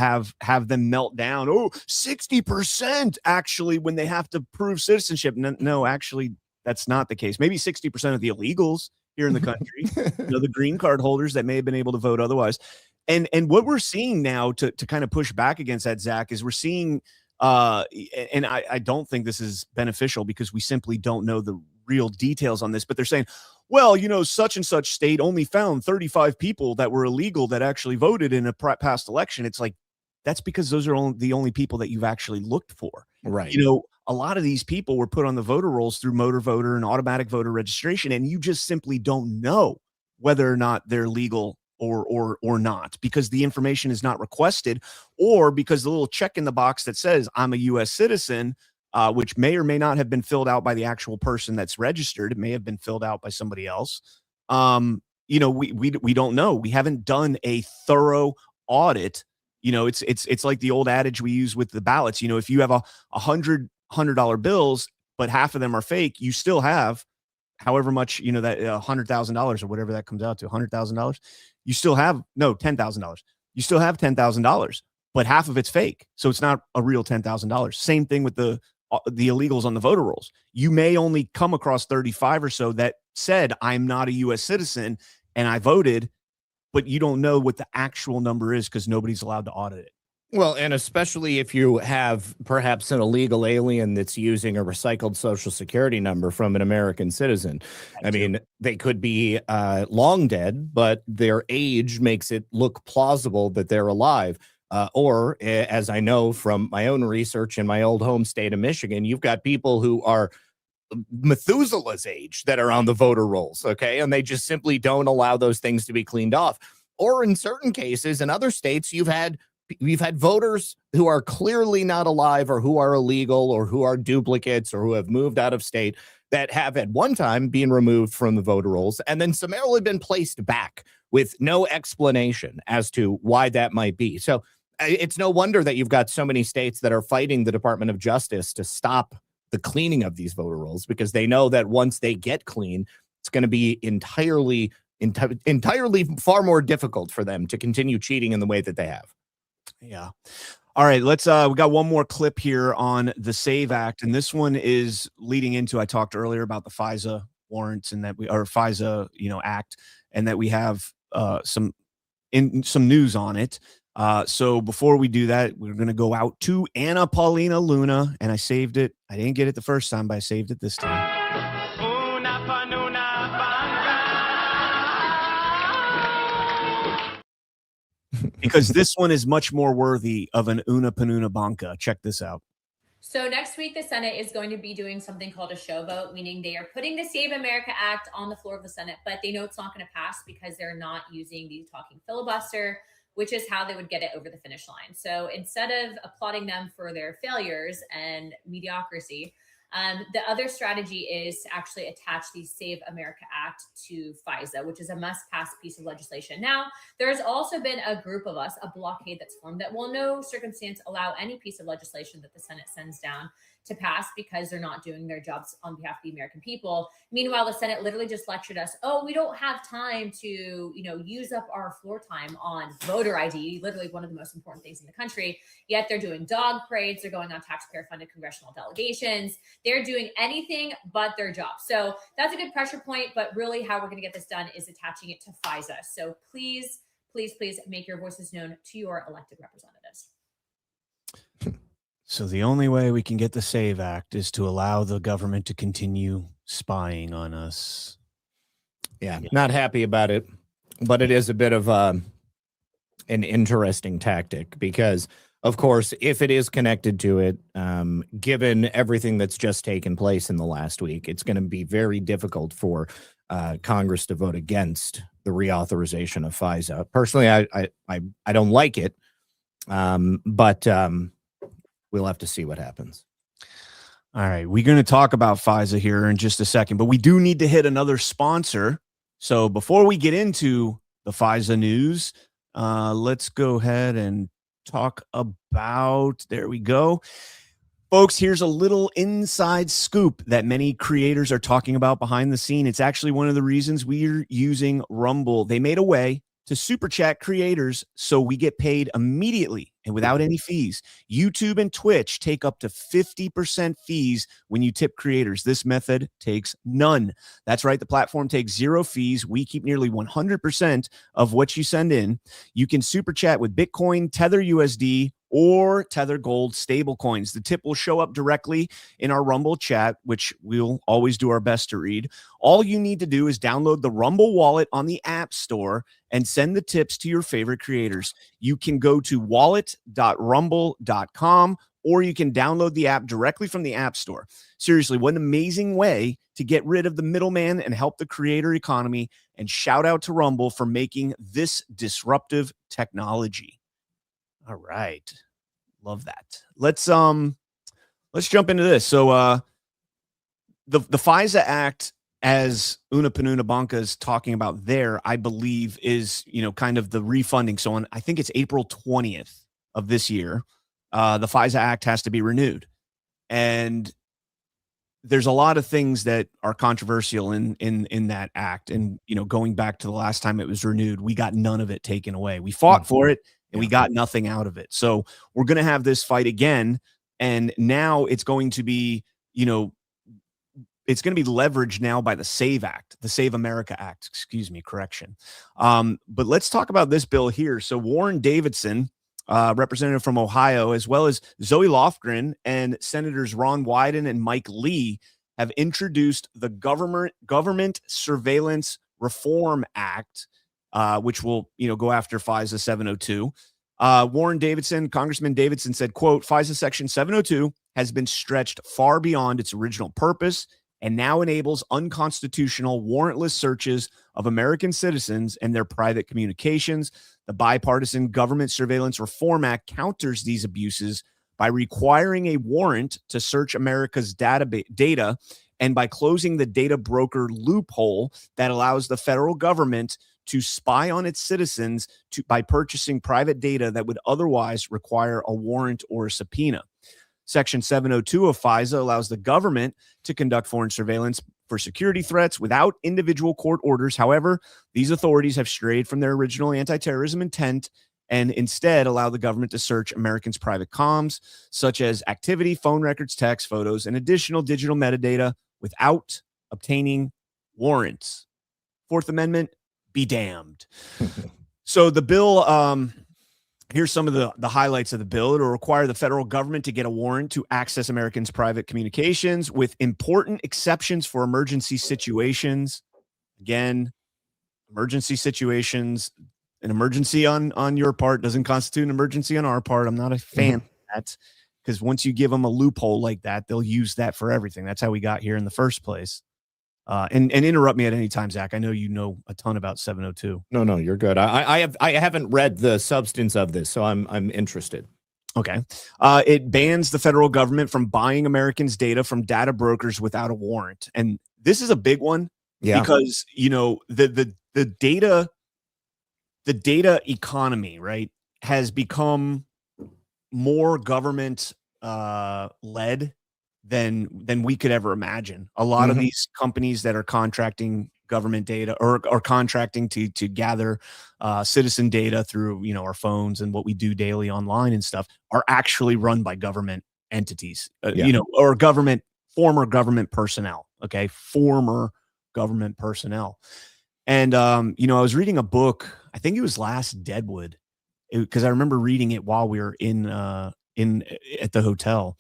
have them melt down. 60% actually when they have to prove citizenship. No, actually that's not the case. Maybe 60% of the illegals here in the country, the green card holders that may have been able to vote otherwise. And what we're seeing now to kind of push back against that, Zach, is we're seeing and I don't think this is beneficial because we simply don't know the real details on this, but they're saying, well, such and such state only found 35 people that were illegal that actually voted in a past election. It's like, that's because those are the only people that you've actually looked for. Right. A lot of these people were put on the voter rolls through motor voter and automatic voter registration, and you just simply don't know whether or not they're legal or not, because the information is not requested, or because the little check in the box that says I'm a U.S. citizen, which may or may not have been filled out by the actual person that's registered. It may have been filled out by somebody else. We don't know. We haven't done a thorough audit. It's like the old adage we use with the ballots. If you have $100 bills, but half of them are fake, you still have however much, that $100,000 or whatever that comes out to, $100,000. You still have $10,000. You still have $10,000, but half of it's fake. So it's not a real $10,000. Same thing with the illegals on the voter rolls. You may only come across 35 or so that said, I'm not a U.S. citizen and I voted, but you don't know what the actual number is because nobody's allowed to audit it. Well, and especially if you have perhaps an illegal alien that's using a recycled social security number from an American citizen. I mean, they could be long dead, but their age makes it look plausible that they're alive. Or, as I know from my own research in my old home state of Michigan, you've got people who are Methuselah's age that are on the voter rolls, okay? And they just simply don't allow those things to be cleaned off. Or in certain cases, in other states, you've had we've had voters who are clearly not alive or who are illegal or who are duplicates or who have moved out of state that have at one time been removed from the voter rolls and then summarily been placed back with no explanation as to why that might be. So it's no wonder that you've got so many states that are fighting the Department of Justice to stop the cleaning of these voter rolls, because they know that once they get clean, it's going to be entirely far more difficult for them to continue cheating in the way that they have. Yeah. All right, let's we got one more clip here on the SAVE Act, and this one is leading into, I talked earlier about the FISA warrants and that FISA, act, and that we have some news on it. So before we do that, we're going to go out to Anna Paulina Luna, and I saved it. I didn't get it the first time, but I saved it this time. Because this one is much more worthy of an Una Panuna Banca. Check this out. So next week, the Senate is going to be doing something called a show vote, meaning they are putting the Save America Act on the floor of the Senate, but they know it's not going to pass because they're not using the talking filibuster, which is how they would get it over the finish line. So instead of applauding them for their failures and mediocrity, the other strategy is to actually attach the Save America Act to FISA, which is a must-pass piece of legislation. Now, there's also been a group of us, a blockade that's formed that will no circumstance allow any piece of legislation that the Senate sends down to pass because they're not doing their jobs on behalf of the American people. Meanwhile, the Senate literally just lectured us, oh, we don't have time to, use up our floor time on voter ID, literally one of the most important things in the country. Yet they're doing dog parades. They're going on taxpayer-funded congressional delegations. They're doing anything but their job. So that's a good pressure point. But really how we're going to get this done is attaching it to FISA. So please, please, please make your voices known to your elected representatives. So the only way we can get the SAVE Act is to allow the government to continue spying on us. Yeah, not happy about it, but it is a bit of an interesting tactic because, of course, if it is connected to it, given everything that's just taken place in the last week, it's going to be very difficult for Congress to vote against the reauthorization of FISA. Personally, I don't like it, but we'll have to see what happens. All right, we're going to talk about FISA here in just a second, but we do need to hit another sponsor. So before we get into the FISA news, let's go ahead and talk about, there we go. Folks, here's a little inside scoop that many creators are talking about behind the scene. It's actually one of the reasons we're using Rumble. They made a way to super chat creators so we get paid immediately and without any fees. YouTube and Twitch take up to 50% fees when you tip creators. This method takes none. That's right. The platform takes 0 fees. We keep nearly 100% of what you send in. You can super chat with Bitcoin, Tether USD, or Tether Gold stablecoins. The tip will show up directly in our Rumble chat, which we'll always do our best to read. All you need to do is download the Rumble wallet on the App Store and send the tips to your favorite creators. You can go to wallet.rumble.com, or you can download the app directly from the App Store. Seriously, what an amazing way to get rid of the middleman and help the creator economy. And shout out to Rumble for making this disruptive technology. All right. Love that. Let's jump into this. So the FISA Act, as Una Panuna Banca is talking about there, I believe is, kind of the refunding. So I think it's April 20th of this year, the FISA Act has to be renewed. And there's a lot of things that are controversial in that act. And, going back to the last time it was renewed, we got none of it taken away. We fought for it and we got nothing out of it. So we're going to have this fight again. And now it's going to be, it's going to be leveraged now by the SAVE Act, the Save America Act, correction. But let's talk about this bill here. So Warren Davidson, representative from Ohio, as well as Zoe Lofgren and Senators Ron Wyden and Mike Lee have introduced the Government Surveillance Reform Act, which will, go after FISA 702. Congressman Davidson said, quote, FISA Section 702 has been stretched far beyond its original purpose and now enables unconstitutional warrantless searches of American citizens and their private communications. The Bipartisan Government Surveillance Reform Act counters these abuses by requiring a warrant to search America's data and by closing the data broker loophole that allows the federal government to spy on its citizens by purchasing private data that would otherwise require a warrant or a subpoena. Section 702 of FISA allows the government to conduct foreign surveillance for security threats without individual court orders. However, these authorities have strayed from their original anti-terrorism intent and instead allow the government to search Americans' private comms, such as activity, phone records, text, photos, and additional digital metadata without obtaining warrants. Fourth Amendment, be damned. So the bill, here's some of the highlights of the bill. It'll require the federal government to get a warrant to access Americans' private communications with important exceptions for emergency situations. Again, emergency situations, an emergency on your part doesn't constitute an emergency on our part. I'm not a fan of that, because once you give them a loophole like that, they'll use that for everything. That's how we got here in the first place. And interrupt me at any time, Zach. I know you know a ton about 702. No, you're good. I haven't read the substance of this, so I'm interested. Okay. It bans the federal government from buying Americans' data from data brokers without a warrant. And this is a big one because, you know, the data economy, right, has become more government led than we could ever imagine. A lot of these companies that are contracting government data or contracting to gather citizen data through, you know, our phones and what we do daily online and stuff are actually run by government entities, you know, or former government personnel. Okay. Former government personnel. And, you know, I was reading a book, I think it was Last Deadwood, because I remember reading it while we were at the hotel.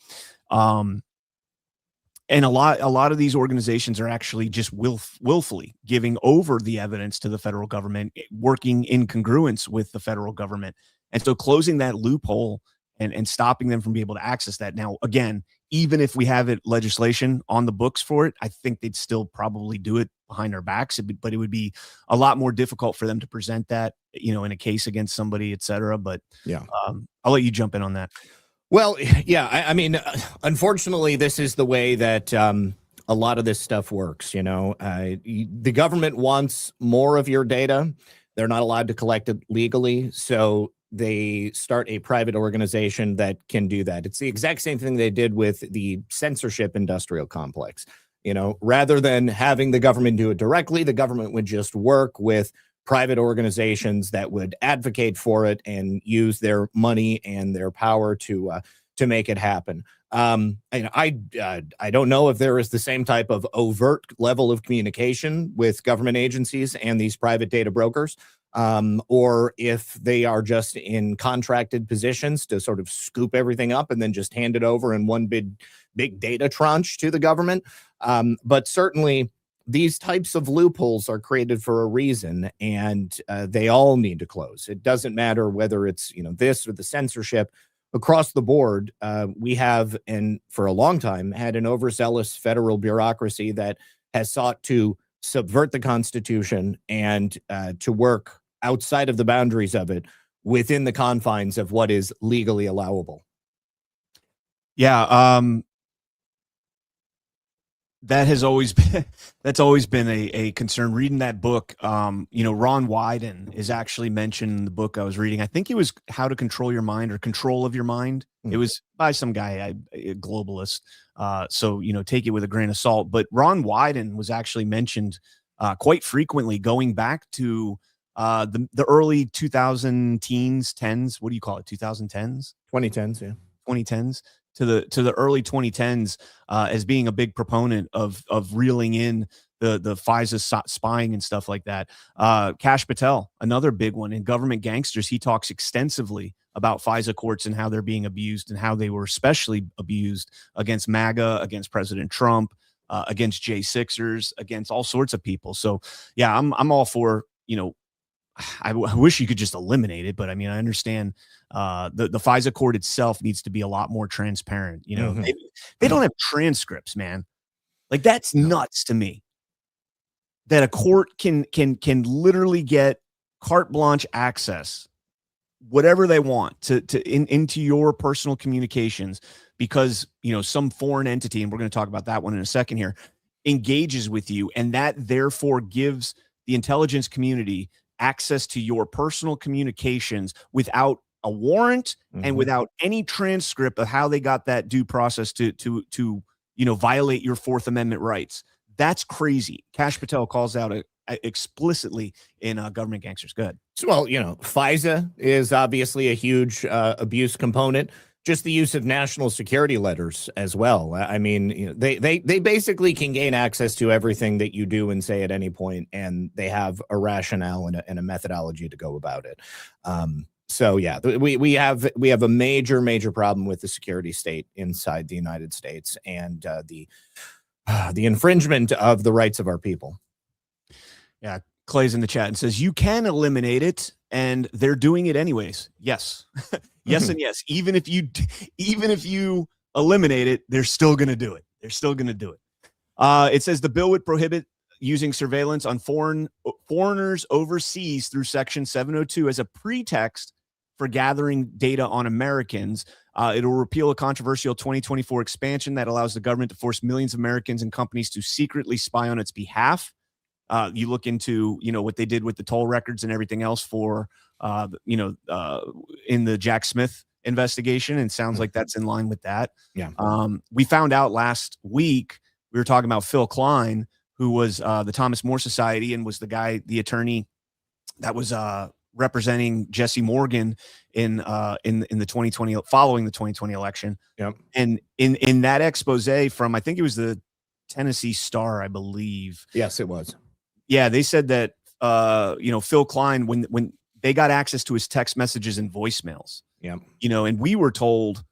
And a lot of these organizations are actually just willfully giving over the evidence to the federal government, working in congruence with the federal government. And so closing that loophole and stopping them from being able to access that. Now, again, even if we have legislation on the books for it, I think they'd still probably do it behind our backs, but it would be a lot more difficult for them to present that, you know, in a case against somebody, et cetera. But I'll let you jump in on that. Well, yeah, I mean, unfortunately, this is the way that a lot of this stuff works. You know, the government wants more of your data. They're not allowed to collect it legally. So they start a private organization that can do that. It's the exact same thing they did with the censorship industrial complex. You know, rather than having the government do it directly, the government would just work with private organizations that would advocate for it and use their money and their power to make it happen. And I don't know if there is the same type of overt level of communication with government agencies and these private data brokers, or if they are just in contracted positions to sort of scoop everything up and then just hand it over in one big data tranche to the government. But certainly, these types of loopholes are created for a reason, and they all need to close. It doesn't matter whether it's, you know, this or the censorship. Across the board, we have, and for a long time, had an overzealous federal bureaucracy that has sought to subvert the Constitution and to work outside of the boundaries of it within the confines of what is legally allowable. Yeah, that's always been a concern. Reading that book, you know, Ron Wyden is actually mentioned in the book I was reading. I think it was How to Control Your Mind or Control of Your Mind. It was by some guy, a globalist. So, you know, take it with a grain of salt. But Ron Wyden was actually mentioned quite frequently, going back to the early 2010s. What do you call it? 2010s? 2010s, yeah. 2010s. To the early 2010s as being a big proponent of reeling in the FISA spying and stuff like that. Kash Patel, another big one. In Government Gangsters, he talks extensively about FISA courts and how they're being abused and how they were especially abused against MAGA, against President Trump, against J6ers, against all sorts of people. So yeah, I'm all for, you know, I wish you could just eliminate it, but I mean, I understand the FISA court itself needs to be a lot more transparent. You know, they don't have transcripts, man. Like, that's nuts to me. That a court can literally get carte blanche access, whatever they want into your personal communications, because some foreign entity, and we're going to talk about that one in a second here, engages with you, and that therefore gives the intelligence community access to your personal communications without a warrant and without any transcript of how they got that due process to violate your Fourth Amendment rights. That's crazy. Kash Patel calls out explicitly in Government Gangsters. Good. Well, FISA is obviously a huge abuse component. Just the use of national security letters as well. I mean, they basically can gain access to everything that you do and say at any point, and they have a rationale and a methodology to go about it. So yeah, we have a major problem with the security state inside the United States and the infringement of the rights of our people. Yeah, Clay's in the chat and says you can eliminate it, and they're doing it anyways. Yes. Yes and yes. Even if you eliminate it, they're still going to do it. They're still going to do it. It says the bill would prohibit using surveillance on foreigners overseas through Section 702 as a pretext for gathering data on Americans. It'll repeal a controversial 2024 expansion that allows the government to force millions of Americans and companies to secretly spy on its behalf. You look into, what they did with the toll records and everything else for, in the Jack Smith investigation, and sounds like that's in line with that. Yeah. We found out last week, we were talking about Phil Klein, who was the Thomas More Society and was the attorney that was representing Jesse Morgan in the 2020, following the 2020 election. Yep. And in that expose from, I think it was the Tennessee Star, I believe. Yes, it was. Yeah, they said that Phil Klein, when they got access to his text messages and voicemails. Yeah. And we were told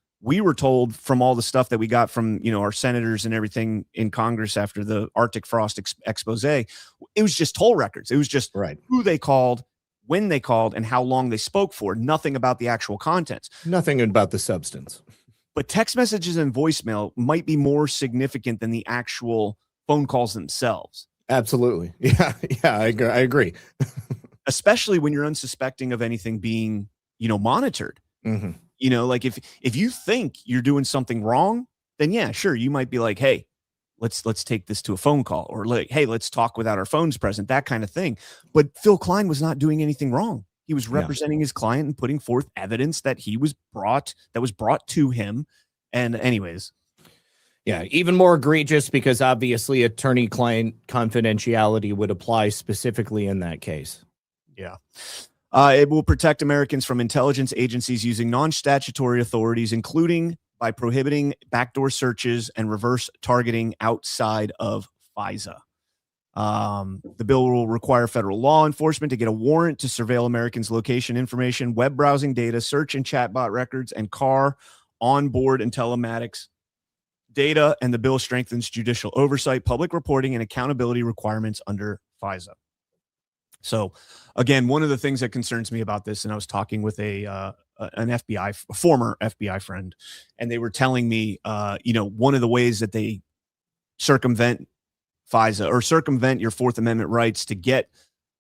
from all the stuff that we got from our senators and everything in Congress after the Arctic Frost expose, it was just toll records. It was just who they called, when they called, and how long they spoke for. Nothing about the actual contents. Nothing about the substance. But text messages and voicemail might be more significant than the actual phone calls themselves. Absolutely. Yeah, I agree. Especially when you're unsuspecting of anything being, monitored. Like if you think you're doing something wrong, then yeah, sure, you might be like, hey, let's take this to a phone call, or like, hey, let's talk without our phones present, that kind of thing. But Phil Klein was not doing anything wrong. He was representing his client and putting forth evidence that was brought to him. And anyways. Yeah, even more egregious because obviously attorney-client confidentiality would apply specifically in that case. Yeah. It will protect Americans from intelligence agencies using non-statutory authorities, including by prohibiting backdoor searches and reverse targeting outside of FISA. The bill will require federal law enforcement to get a warrant to surveil Americans' location information, web browsing data, search and chatbot records, and car, onboard, and telematics data. And the bill strengthens judicial oversight, public reporting, and accountability requirements under FISA. So, again, one of the things that concerns me about this, and I was talking with a former FBI friend, and they were telling me, one of the ways that they circumvent FISA or circumvent your Fourth Amendment rights to get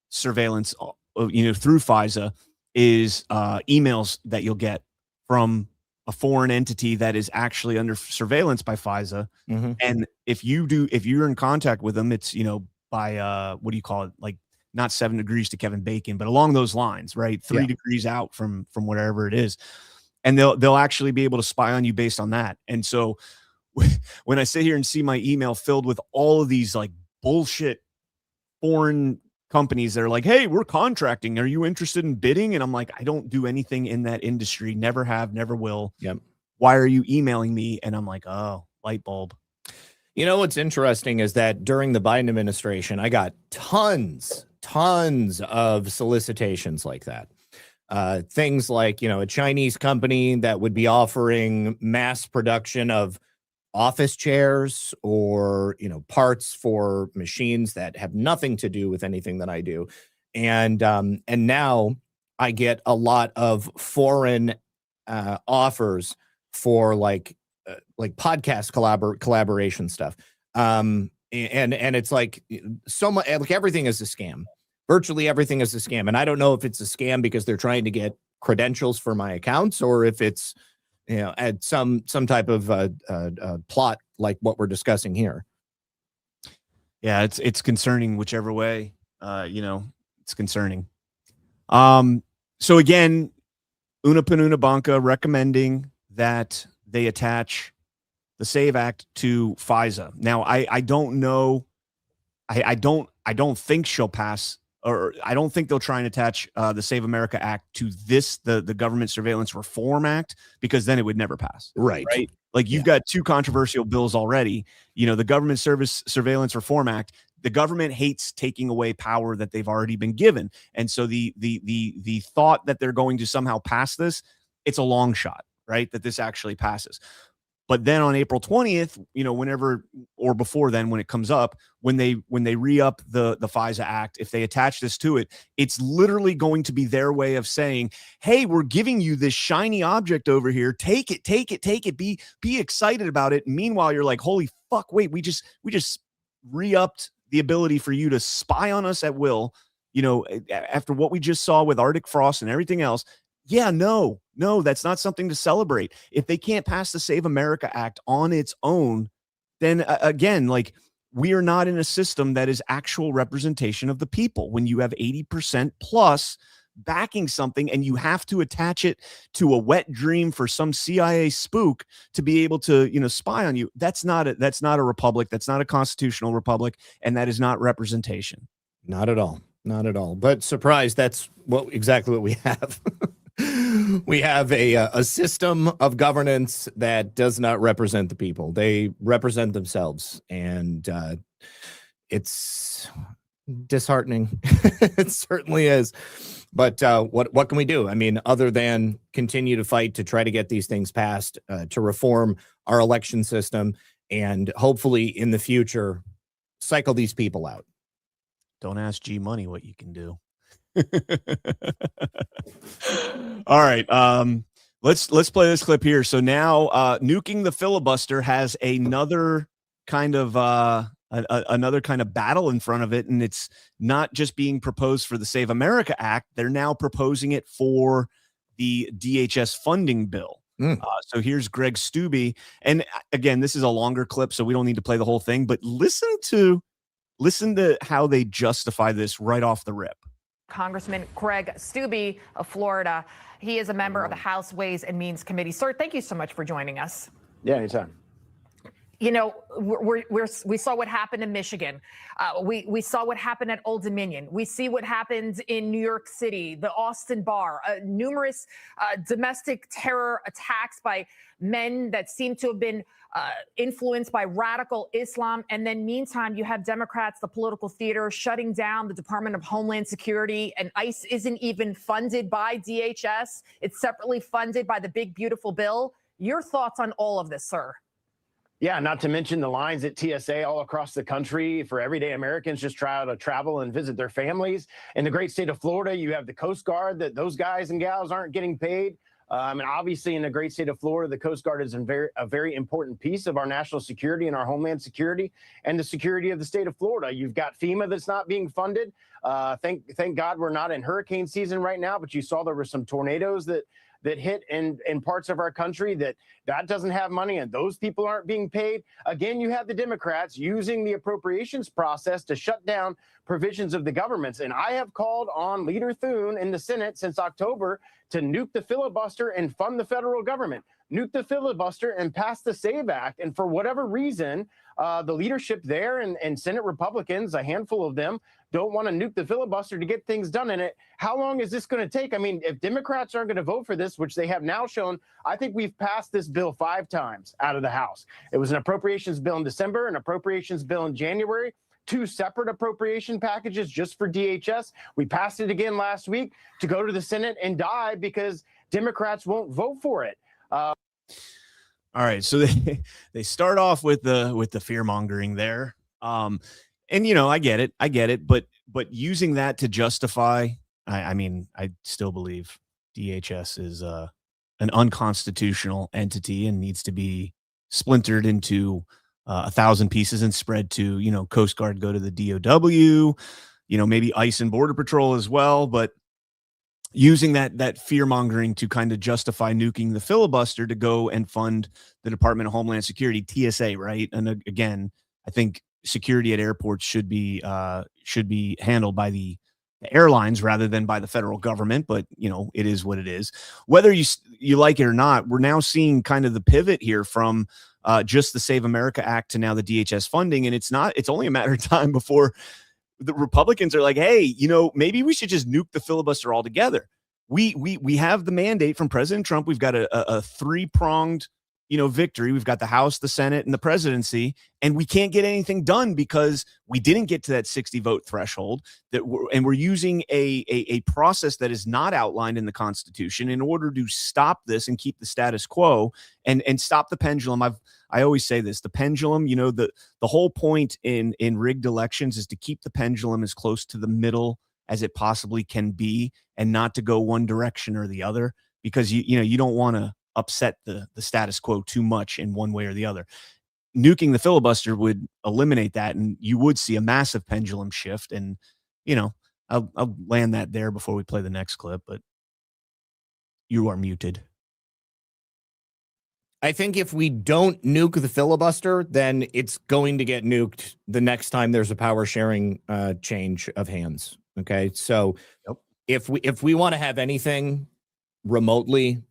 surveillance, through FISA is emails that you'll get from a foreign entity that is actually under surveillance by FISA. And if you're in contact with them, it's, by, what do you call it? Like, not 7 degrees to Kevin Bacon, but along those lines, right? 3 degrees out from whatever it is. And they'll actually be able to spy on you based on that. And so when I sit here and see my email filled with all of these like bullshit foreign companies that are like, hey, we're contracting, are you interested in bidding? And I'm like, I don't do anything in that industry, never have, never will. Yep. Why are you emailing me? And I'm like, oh, light bulb. What's interesting is that during the Biden administration, I got tons of solicitations like that. Things like, a Chinese company that would be offering mass production of office chairs or, parts for machines that have nothing to do with anything that I do. And now I get a lot of foreign offers for like podcast collaboration stuff. And it's like so much, like everything is a scam. Virtually everything is a scam. And I don't know if it's a scam because they're trying to get credentials for my accounts, or if it's, at some type of plot like what we're discussing here. Yeah, it's concerning whichever way, it's concerning. So again, Una Penuna Banca recommending that they attach the SAVE Act to FISA. Now, I don't know. I don't think she'll pass, or I don't think they'll try and attach the Save America Act to the Government Surveillance Reform Act, because then it would never pass. Right. Like you've got two controversial bills already. The Government Surveillance Reform Act. The government hates taking away power that they've already been given, and so the thought that they're going to somehow pass this, it's a long shot, right? That this actually passes. But then on April 20th, whenever or before then, when it comes up, when they re-up the FISA Act, if they attach this to it, it's literally going to be their way of saying, hey, we're giving you this shiny object over here. Take it. Be excited about it. Meanwhile, you're like, holy fuck, wait, we just re-upped the ability for you to spy on us at will, after what we just saw with Arctic frost and everything else. Yeah, no, that's not something to celebrate. If they can't pass the Save America Act on its own, then again, like, we are not in a system that is actual representation of the people. When you have 80% plus backing something and you have to attach it to a wet dream for some CIA spook to be able to, spy on you, that's not a republic. That's not a constitutional republic. And that is not representation. Not at all. Not at all. But surprise, that's exactly what we have. We have a system of governance that does not represent the people. They represent themselves, and it's disheartening. It certainly is. But what can we do? I mean, other than continue to fight to try to get these things passed, to reform our election system, and hopefully in the future cycle these people out. Don't ask G Money what you can do. All right. Let's play this clip here. So now nuking the filibuster has another kind of battle in front of it, and it's not just being proposed for the Save America Act. They're now proposing it for the DHS funding bill. So here's Greg Steube, and again, this is a longer clip, so we don't need to play the whole thing, but listen to how they justify this right off the rip. Congressman Greg Steube of Florida. He is a member of the House Ways and Means Committee. Sir, thank you so much for joining us. Yeah, anytime. We saw what happened in Michigan. We saw what happened at Old Dominion. We see what happened in New York City, the Austin bar, numerous domestic terror attacks by men that seem to have been influenced by radical Islam. And then meantime, you have Democrats, the political theater, shutting down the Department of Homeland Security, and ICE isn't even funded by DHS. It's separately funded by the big, beautiful bill. Your thoughts on all of this, sir? Yeah, not to mention the lines at TSA all across the country for everyday Americans just try to travel and visit their families. In the great state of Florida, you have the Coast Guard, that those guys and gals aren't getting paid. And obviously in the great state of Florida, the Coast Guard is a very important piece of our national security and our homeland security and the security of the state of Florida. You've got FEMA that's not being funded. Thank God we're not in hurricane season right now, but you saw there were some tornadoes that hit in parts of our country that doesn't have money, and those people aren't being paid. Again, you have the Democrats using the appropriations process to shut down provisions of the governments. And I have called on Leader Thune in the Senate since October to nuke the filibuster and fund the federal government. Nuke the filibuster and pass the SAVE Act. And for whatever reason, the leadership there and Senate Republicans, a handful of them, don't want to nuke the filibuster to get things done in it. How long is this going to take? I mean, if Democrats aren't going to vote for this, which they have now shown, I think we've passed this bill 5 times out of the House. It was an appropriations bill in December, an appropriations bill in January, 2 separate appropriation packages just for DHS. We passed it again last week to go to the Senate and die because Democrats won't vote for it. All right, so they start off with the fear mongering there, and I get it, but using that to justify, I mean, I still believe DHS is an unconstitutional entity and needs to be splintered into 1,000 pieces and spread to, Coast Guard go to the DOW, maybe ICE and Border Patrol as well. But using that fear mongering to kind of justify nuking the filibuster to go and fund the Department of Homeland Security, TSA, right? And again, I think security at airports should be handled by the airlines rather than by the federal government. But it is what it is. Whether you like it or not, we're now seeing kind of the pivot here from just the Save America Act to now the DHS funding, and it's only a matter of time before the Republicans are like, hey, maybe we should just nuke the filibuster altogether. We have the mandate from President Trump. We've got a three-pronged, victory. We've got the House, the Senate, and the presidency, and we can't get anything done because we didn't get to that 60 vote threshold. And we're using a process that is not outlined in the Constitution in order to stop this and keep the status quo and stop the pendulum. I always say this, the pendulum, the whole point in rigged elections is to keep the pendulum as close to the middle as it possibly can be and not to go one direction or the other, because you don't want to upset the status quo too much in one way or the other. Nuking the filibuster would eliminate that, and you would see a massive pendulum shift. And, I'll land that there before we play the next clip, but you are muted. I think if we don't nuke the filibuster, then it's going to get nuked the next time there's a power sharing change of hands. Okay. So if we want to have anything remotely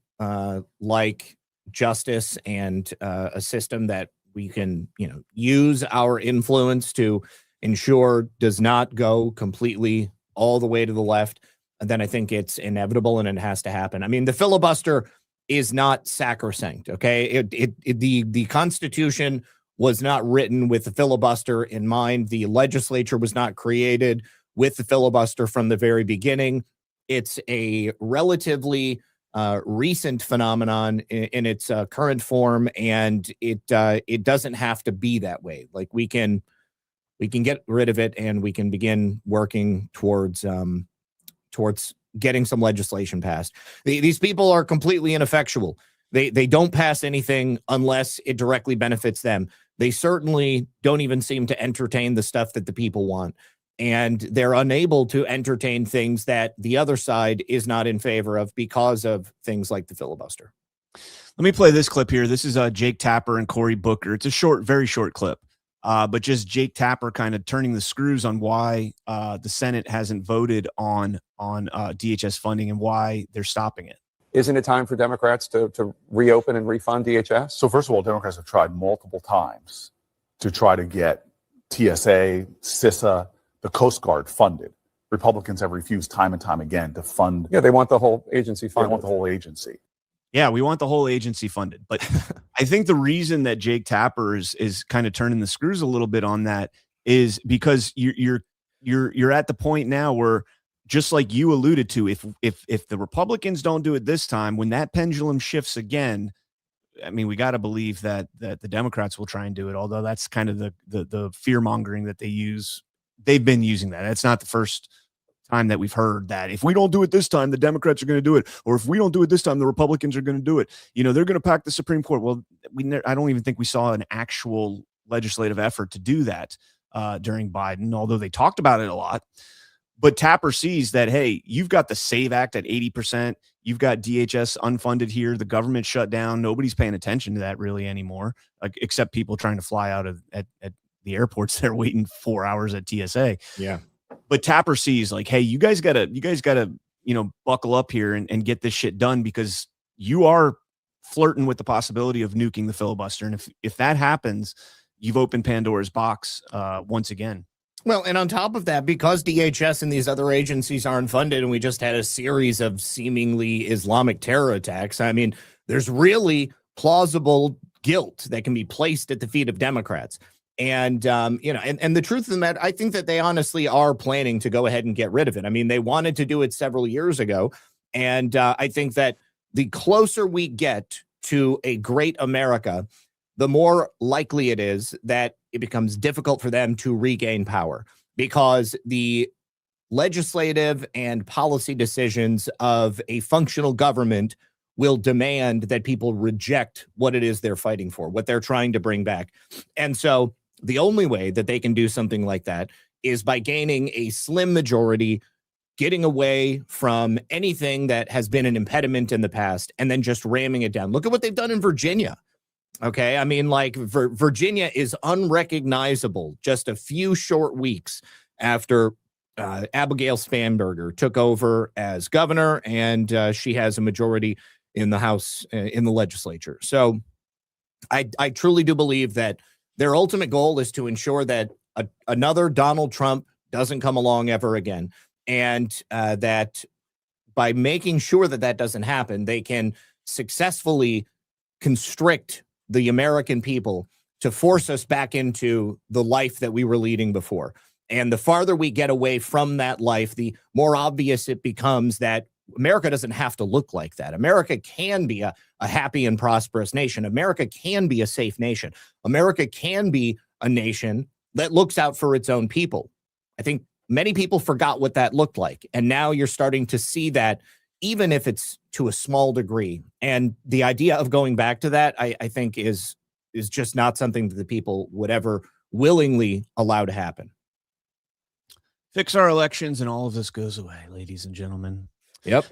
like justice and a system that we can, use our influence to ensure does not go completely all the way to the left, then I think it's inevitable and it has to happen. I mean, the filibuster is not sacrosanct. Okay. The Constitution was not written with the filibuster in mind. The legislature was not created with the filibuster from the very beginning. It's a relatively recent phenomenon in its current form, and it doesn't have to be that way. Like we can get rid of it, and we can begin working towards getting some legislation passed. These people are completely ineffectual. They don't pass anything unless it directly benefits them. They certainly don't even seem to entertain the stuff that the people want. And they're unable to entertain things that the other side is not in favor of because of things like the filibuster. Let me play this clip here. This is Jake Tapper and Cory Booker. It's a very short clip, but just Jake Tapper kind of turning the screws on why the Senate hasn't voted on DHS funding and why they're stopping it. Isn't it time for Democrats to reopen and refund DHS? So first of all, Democrats have tried multiple times to try to get TSA, CISA, the Coast Guard funded. Republicans have refused time and time again to fund. Yeah, they want the whole agency funded. They want the whole agency. Yeah, we want the whole agency funded. But I think the reason that Jake Tapper is kind of turning the screws a little bit on that is because you're at the point now where, just like you alluded to, if the Republicans don't do it this time, when that pendulum shifts again, I mean, we got to believe that the Democrats will try and do it. Although that's kind of the fear mongering that they use. They've been using that. It's not the first time that we've heard that if we don't do it this time, the Democrats are going to do it, or if we don't do it this time, the Republicans are going to do it. They're going to pack the Supreme Court. Well, I don't even think we saw an actual legislative effort to do that during Biden, although they talked about it a lot. But Tapper sees that, hey, you've got the SAVE Act at 80%. You've got DHS unfunded here. The government shut down. Nobody's paying attention to that really anymore, except people trying to fly out at the airports. They're waiting 4 hours at TSA. Yeah. But Tapper sees like, hey, you guys gotta, buckle up here and get this shit done, because you are flirting with the possibility of nuking the filibuster. And if that happens, you've opened Pandora's box once again. Well, and on top of that, because DHS and these other agencies aren't funded, and we just had a series of seemingly Islamic terror attacks, I mean, there's really plausible guilt that can be placed at the feet of Democrats. And, and the truth of the matter, I think that they honestly are planning to go ahead and get rid of it. I mean, they wanted to do it several years ago. And I think that the closer we get to a great America, the more likely it is that it becomes difficult for them to regain power, because the legislative and policy decisions of a functional government will demand that people reject what it is they're fighting for, what they're trying to bring back. And so the only way that they can do something like that is by gaining a slim majority, getting away from anything that has been an impediment in the past, and then just ramming it down. Look at what they've done in Virginia. Okay. I mean, like Virginia is unrecognizable just a few short weeks after Abigail Spanberger took over as governor, and she has a majority in the House, in the legislature. So I truly do believe that their ultimate goal is to ensure that another Donald Trump doesn't come along ever again. And that by making sure that that doesn't happen, they can successfully constrict the American people to force us back into the life that we were leading before. And the farther we get away from that life, the more obvious it becomes that America doesn't have to look like that. America can be a happy and prosperous nation. America can be a safe nation. America can be a nation that looks out for its own people. I think many people forgot what that looked like. And now you're starting to see that, even if it's to a small degree. And the idea of going back to that, I think is just not something that the people would ever willingly allow to happen. Fix our elections and all of this goes away, ladies and gentlemen. Yep.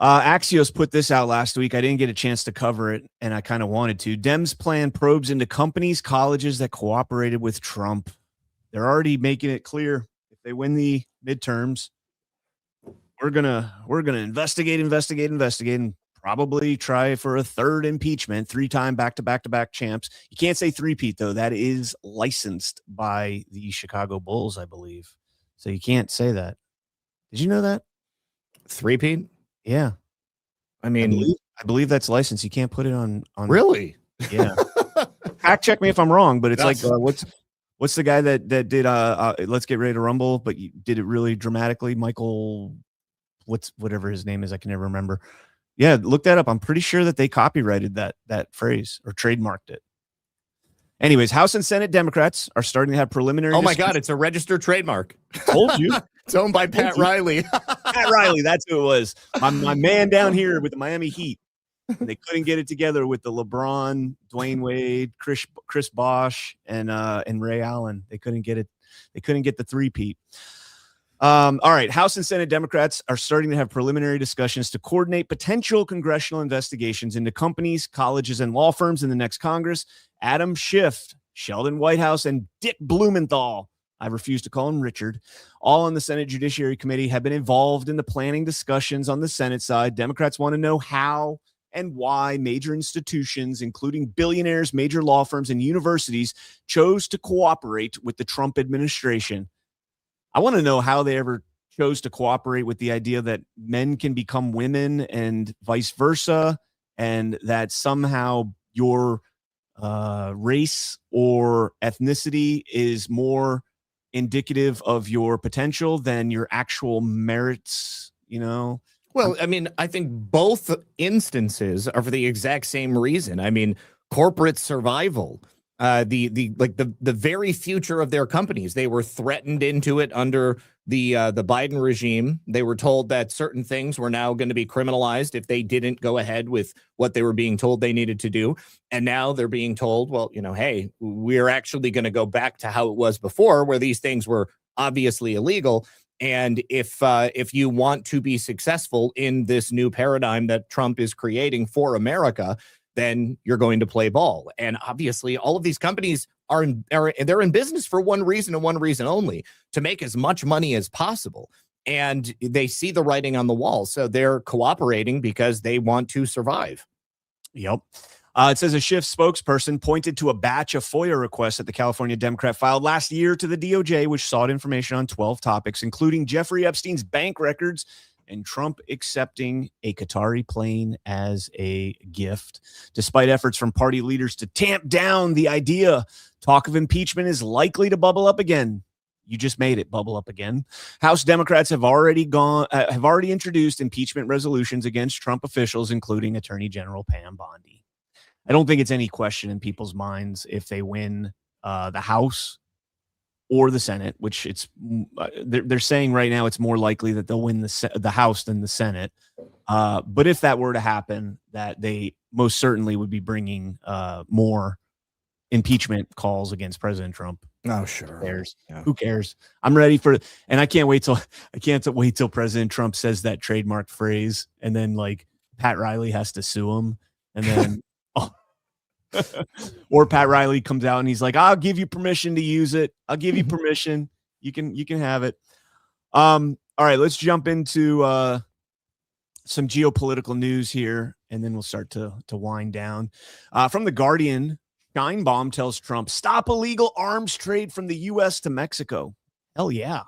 Axios put this out last week. I didn't get a chance to cover it, and I kind of wanted to. Dems plan probes into companies, colleges that cooperated with Trump. They're already making it clear if they win the midterms, we're gonna investigate, and probably try for a third impeachment, 3-time back-to-back champs. You can't say three-peat, though. That is licensed by the Chicago Bulls, I believe. So you can't say that. Did you know that? Three-peat? Yeah. I mean, I believe that's licensed. You can't put it on really? Yeah. Fact check me if I'm wrong, but it's like what's the guy that did Let's Get Ready to Rumble, but you did it really dramatically? Michael, whatever his name is, I can never remember. Yeah, look that up. I'm pretty sure that they copyrighted that phrase or trademarked it. Anyways, House and Senate Democrats are starting to have preliminary. Oh my God, it's a registered trademark. Told you. It's owned by Pat Riley. Pat Riley, that's who it was. My man down here with the Miami Heat. And they couldn't get it together with the LeBron, Dwayne Wade, Chris Bosh, and Ray Allen. They couldn't get it. They couldn't get the three-peat. All right. House and Senate Democrats are starting to have preliminary discussions to coordinate potential congressional investigations into companies, colleges, and law firms in the next Congress. Adam Schiff, Sheldon Whitehouse, and Dick Blumenthal, I refuse to call him Richard, all on the Senate Judiciary Committee, have been involved in the planning discussions on the Senate side. Democrats want to know how and why major institutions, including billionaires, major law firms, and universities, chose to cooperate with the Trump administration. I want to know how they ever chose to cooperate with the idea that men can become women and vice versa, and that somehow your race or ethnicity is more indicative of your potential than your actual merits, you know? Well, I mean, I think both instances are for the exact same reason. I mean, corporate survival, the very future of their companies. They were threatened into it under the Biden regime. They were told that certain things were now going to be criminalized if they didn't go ahead with what they were being told they needed to do. And now they're being told, well, you know, hey, we're actually going to go back to how it was before, where these things were obviously illegal. And if you want to be successful in this new paradigm that Trump is creating for America, then you're going to play ball. And obviously, all of these companies they're in business for one reason and one reason only: to make as much money as possible. And they see the writing on the wall, so they're cooperating because they want to survive. Yep. It says a Schiff spokesperson pointed to a batch of FOIA requests that the California Democrat filed last year to the DOJ, which sought information on 12 topics, including Jeffrey Epstein's bank records and Trump accepting a Qatari plane as a gift. Despite efforts from party leaders to tamp down the idea, talk of impeachment is likely to bubble up again. You just made it bubble up again. House Democrats have already introduced impeachment resolutions against Trump officials, including Attorney General Pam Bondi. I don't think it's any question in people's minds if they win the House or the Senate, which it's they're saying right now it's more likely that they'll win the House than the Senate. But if that were to happen, that they most certainly would be bringing more impeachment calls against President Trump. Oh, sure. Who cares? Yeah. Who cares? I'm ready for, and I can't wait till President Trump says that trademark phrase, and then like Pat Riley has to sue him, and then or Pat Riley comes out and he's like, "I'll give you permission to use it. I'll give you permission. You can have it." All right, let's jump into some geopolitical news here, and then we'll start to wind down. From The Guardian, Scheinbaum tells Trump, stop illegal arms trade from the U.S. to Mexico. Hell yeah.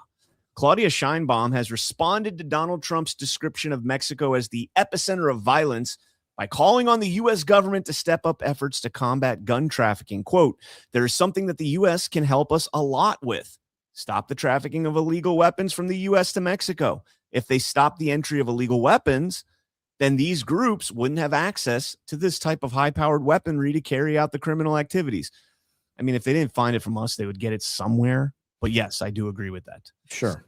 Claudia Scheinbaum has responded to Donald Trump's description of Mexico as the epicenter of violence by calling on the U.S. government to step up efforts to combat gun trafficking. Quote, there is something that the U.S. can help us a lot with. Stop the trafficking of illegal weapons from the U.S. to Mexico. If they stop the entry of illegal weapons, then these groups wouldn't have access to this type of high-powered weaponry to carry out the criminal activities. I mean, if they didn't find it from us, they would get it somewhere. But yes, I do agree with that. Sure.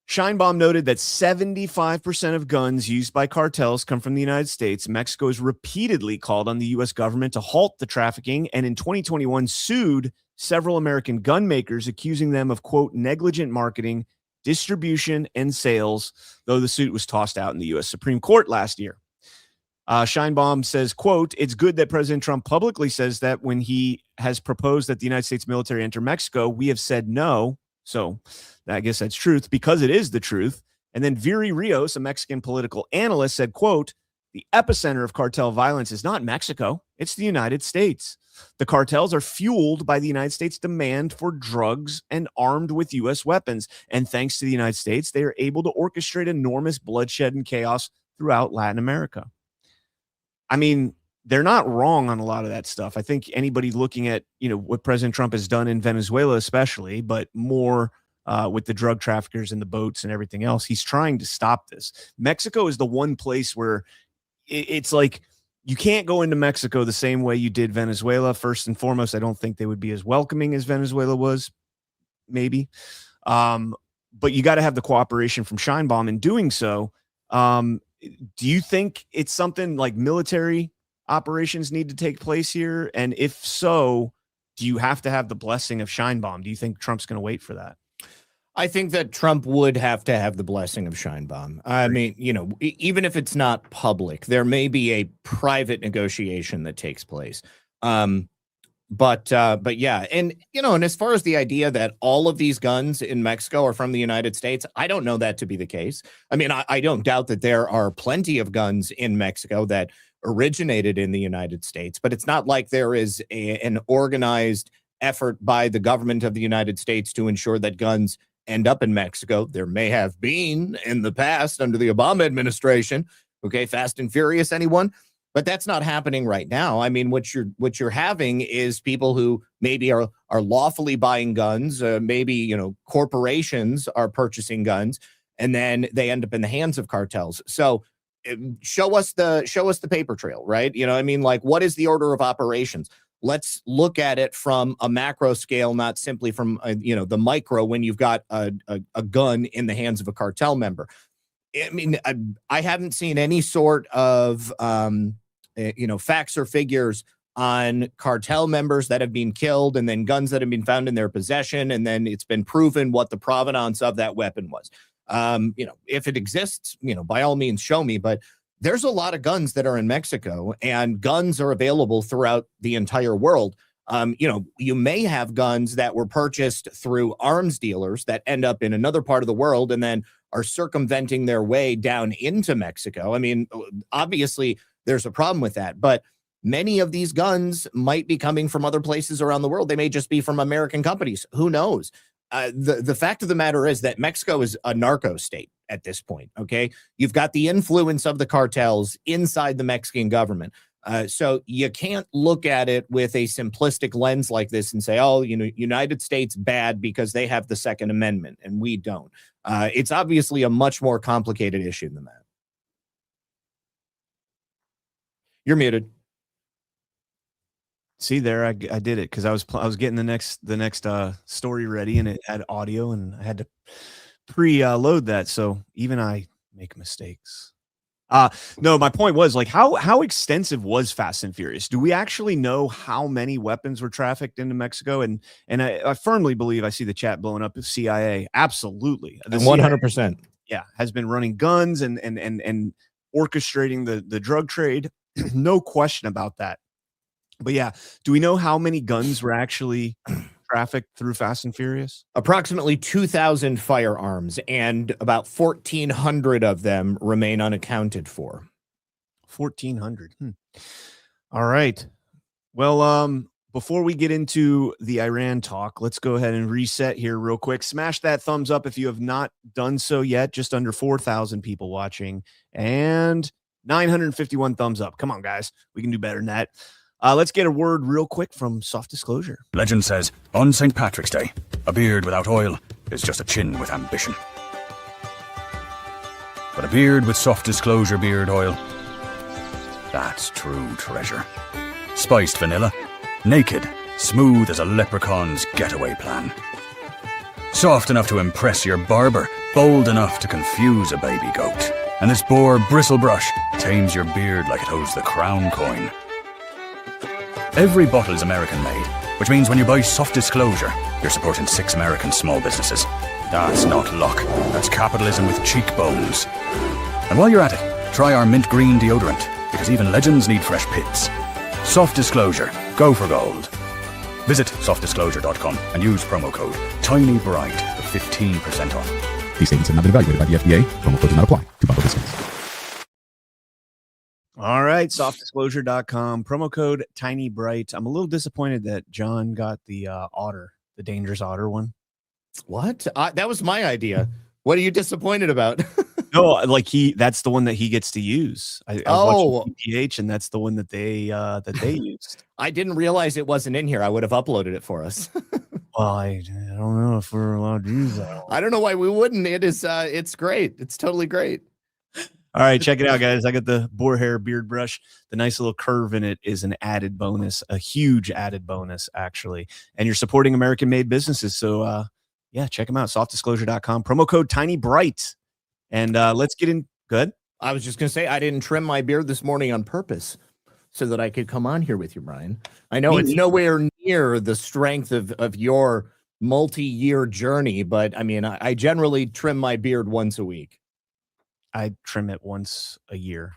Scheinbaum noted that 75% of guns used by cartels come from the United States. Mexico has repeatedly called on the U.S. government to halt the trafficking, and in 2021 sued several American gun makers, accusing them of, quote, negligent marketing, distribution, and sales, though the suit was tossed out in the U.S. Supreme Court last year. Scheinbaum says, quote, it's good that President Trump publicly says that when he has proposed that the United States military enter Mexico, we have said no. So I guess that's truth because it is the truth. And then Viri Rios, a Mexican political analyst, said, quote, the epicenter of cartel violence is not Mexico. It's the United States. The cartels are fueled by the United States' demand for drugs and armed with U.S. weapons. And thanks to the United States, they are able to orchestrate enormous bloodshed and chaos throughout Latin America. I mean, they're not wrong on a lot of that stuff. I think anybody looking at, what President Trump has done in Venezuela, especially, but more with the drug traffickers and the boats and everything else, he's trying to stop this. Mexico is the one place where it's like, you can't go into Mexico the same way you did Venezuela. First and foremost, I don't think they would be as welcoming as Venezuela was, maybe. But you got to have the cooperation from Scheinbaum in doing so. Do you think it's something like military operations need to take place here? And if so, do you have to have the blessing of Scheinbaum? Do you think Trump's going to wait for that? I think that Trump would have to have the blessing of Scheinbaum. I mean, even if it's not public, there may be a private negotiation that takes place. But yeah. And as far as the idea that all of these guns in Mexico are from the United States, I don't know that to be the case. I mean, I don't doubt that there are plenty of guns in Mexico that originated in the United States, but it's not like there is an organized effort by the government of the United States to ensure that guns end up in Mexico. There may have been in the past under the Obama administration. Okay, Fast and Furious, anyone? But that's not happening right now. I mean, what you're having is people who maybe are lawfully buying guns. Maybe corporations are purchasing guns, and then they end up in the hands of cartels. So show us the paper trail, right? I mean, like, what is the order of operations? Let's look at it from a macro scale, not simply from the micro. When you've got a gun in the hands of a cartel member, I mean, I haven't seen any sort of facts or figures on cartel members that have been killed and then guns that have been found in their possession, and then it's been proven what the provenance of that weapon was. If it exists, by all means, show me. But there's a lot of guns that are in Mexico, and guns are available throughout the entire world. You may have guns that were purchased through arms dealers that end up in another part of the world and then are circumventing their way down into Mexico. I mean, obviously, there's a problem with that, but many of these guns might be coming from other places around the world. They may just be from American companies. Who knows? The fact of the matter is that Mexico is a narco state at this point. Okay, you've got the influence of the cartels inside the Mexican government. So you can't look at it with a simplistic lens like this and say, oh, United States bad because they have the Second Amendment and we don't. It's obviously a much more complicated issue than that. You're muted. See there, I did it because I was getting the next story ready, and it had audio, and I had to pre-load that. So even I make mistakes. No, my point was like how extensive was Fast and Furious? Do we actually know how many weapons were trafficked into Mexico? And I firmly believe I see the chat blowing up. The CIA, absolutely, the 100%. Yeah, has been running guns and orchestrating the drug trade. No question about that. But yeah, do we know how many guns were actually trafficked through Fast and Furious? Approximately 2,000 firearms, and about 1,400 of them remain unaccounted for. 1,400. All right. Well, before we get into the Iran talk, let's go ahead and reset here real quick. Smash that thumbs up if you have not done so yet. Just under 4,000 people watching and 951 thumbs up. Come on, guys. We can do better than that. Let's get a word real quick from Soft Disclosure. Legend says, on St. Patrick's Day, a beard without oil is just a chin with ambition. But a beard with Soft Disclosure beard oil, that's true treasure. Spiced vanilla, naked, smooth as a leprechaun's getaway plan. Soft enough to impress your barber, bold enough to confuse a baby goat. And this boar bristle brush tames your beard like it holds the crown coin. Every bottle is American made, which means when you buy Soft Disclosure, you're supporting 6 American small businesses. That's not luck, that's capitalism with cheekbones. And while you're at it, try our mint green deodorant, because even legends need fresh pits. Soft Disclosure, go for gold. Visit softdisclosure.com and use promo code TINYBRIGHT for 15% off. These statements have not been evaluated by the FDA. Promo code does not apply to bundle discounts. All right, softdisclosure.com, promo code TINYBRIGHT. I'm a little disappointed that John got the otter, the dangerous otter one. What? That was my idea. What are you disappointed about? No, like that's the one that he gets to use. I was watching PH, and that's the one that they used. I didn't realize it wasn't in here. I would have uploaded it for us. Well, I don't know if we're allowed to use that. I don't know why we wouldn't. It's great. It's totally great. All right, check it out, guys. I got the boar hair beard brush. The nice little curve in it is an added bonus, a huge added bonus, actually. And you're supporting American-made businesses. So, yeah, check them out. Softdisclosure.com. Promo code TINYBRIGHT. And let's get in. Good. I was just going to say, I didn't trim my beard this morning on purpose so that I could come on here with you, Brian. I know it's nowhere near the strength of your multi-year journey, but I mean, I generally trim my beard once a week. I trim it once a year.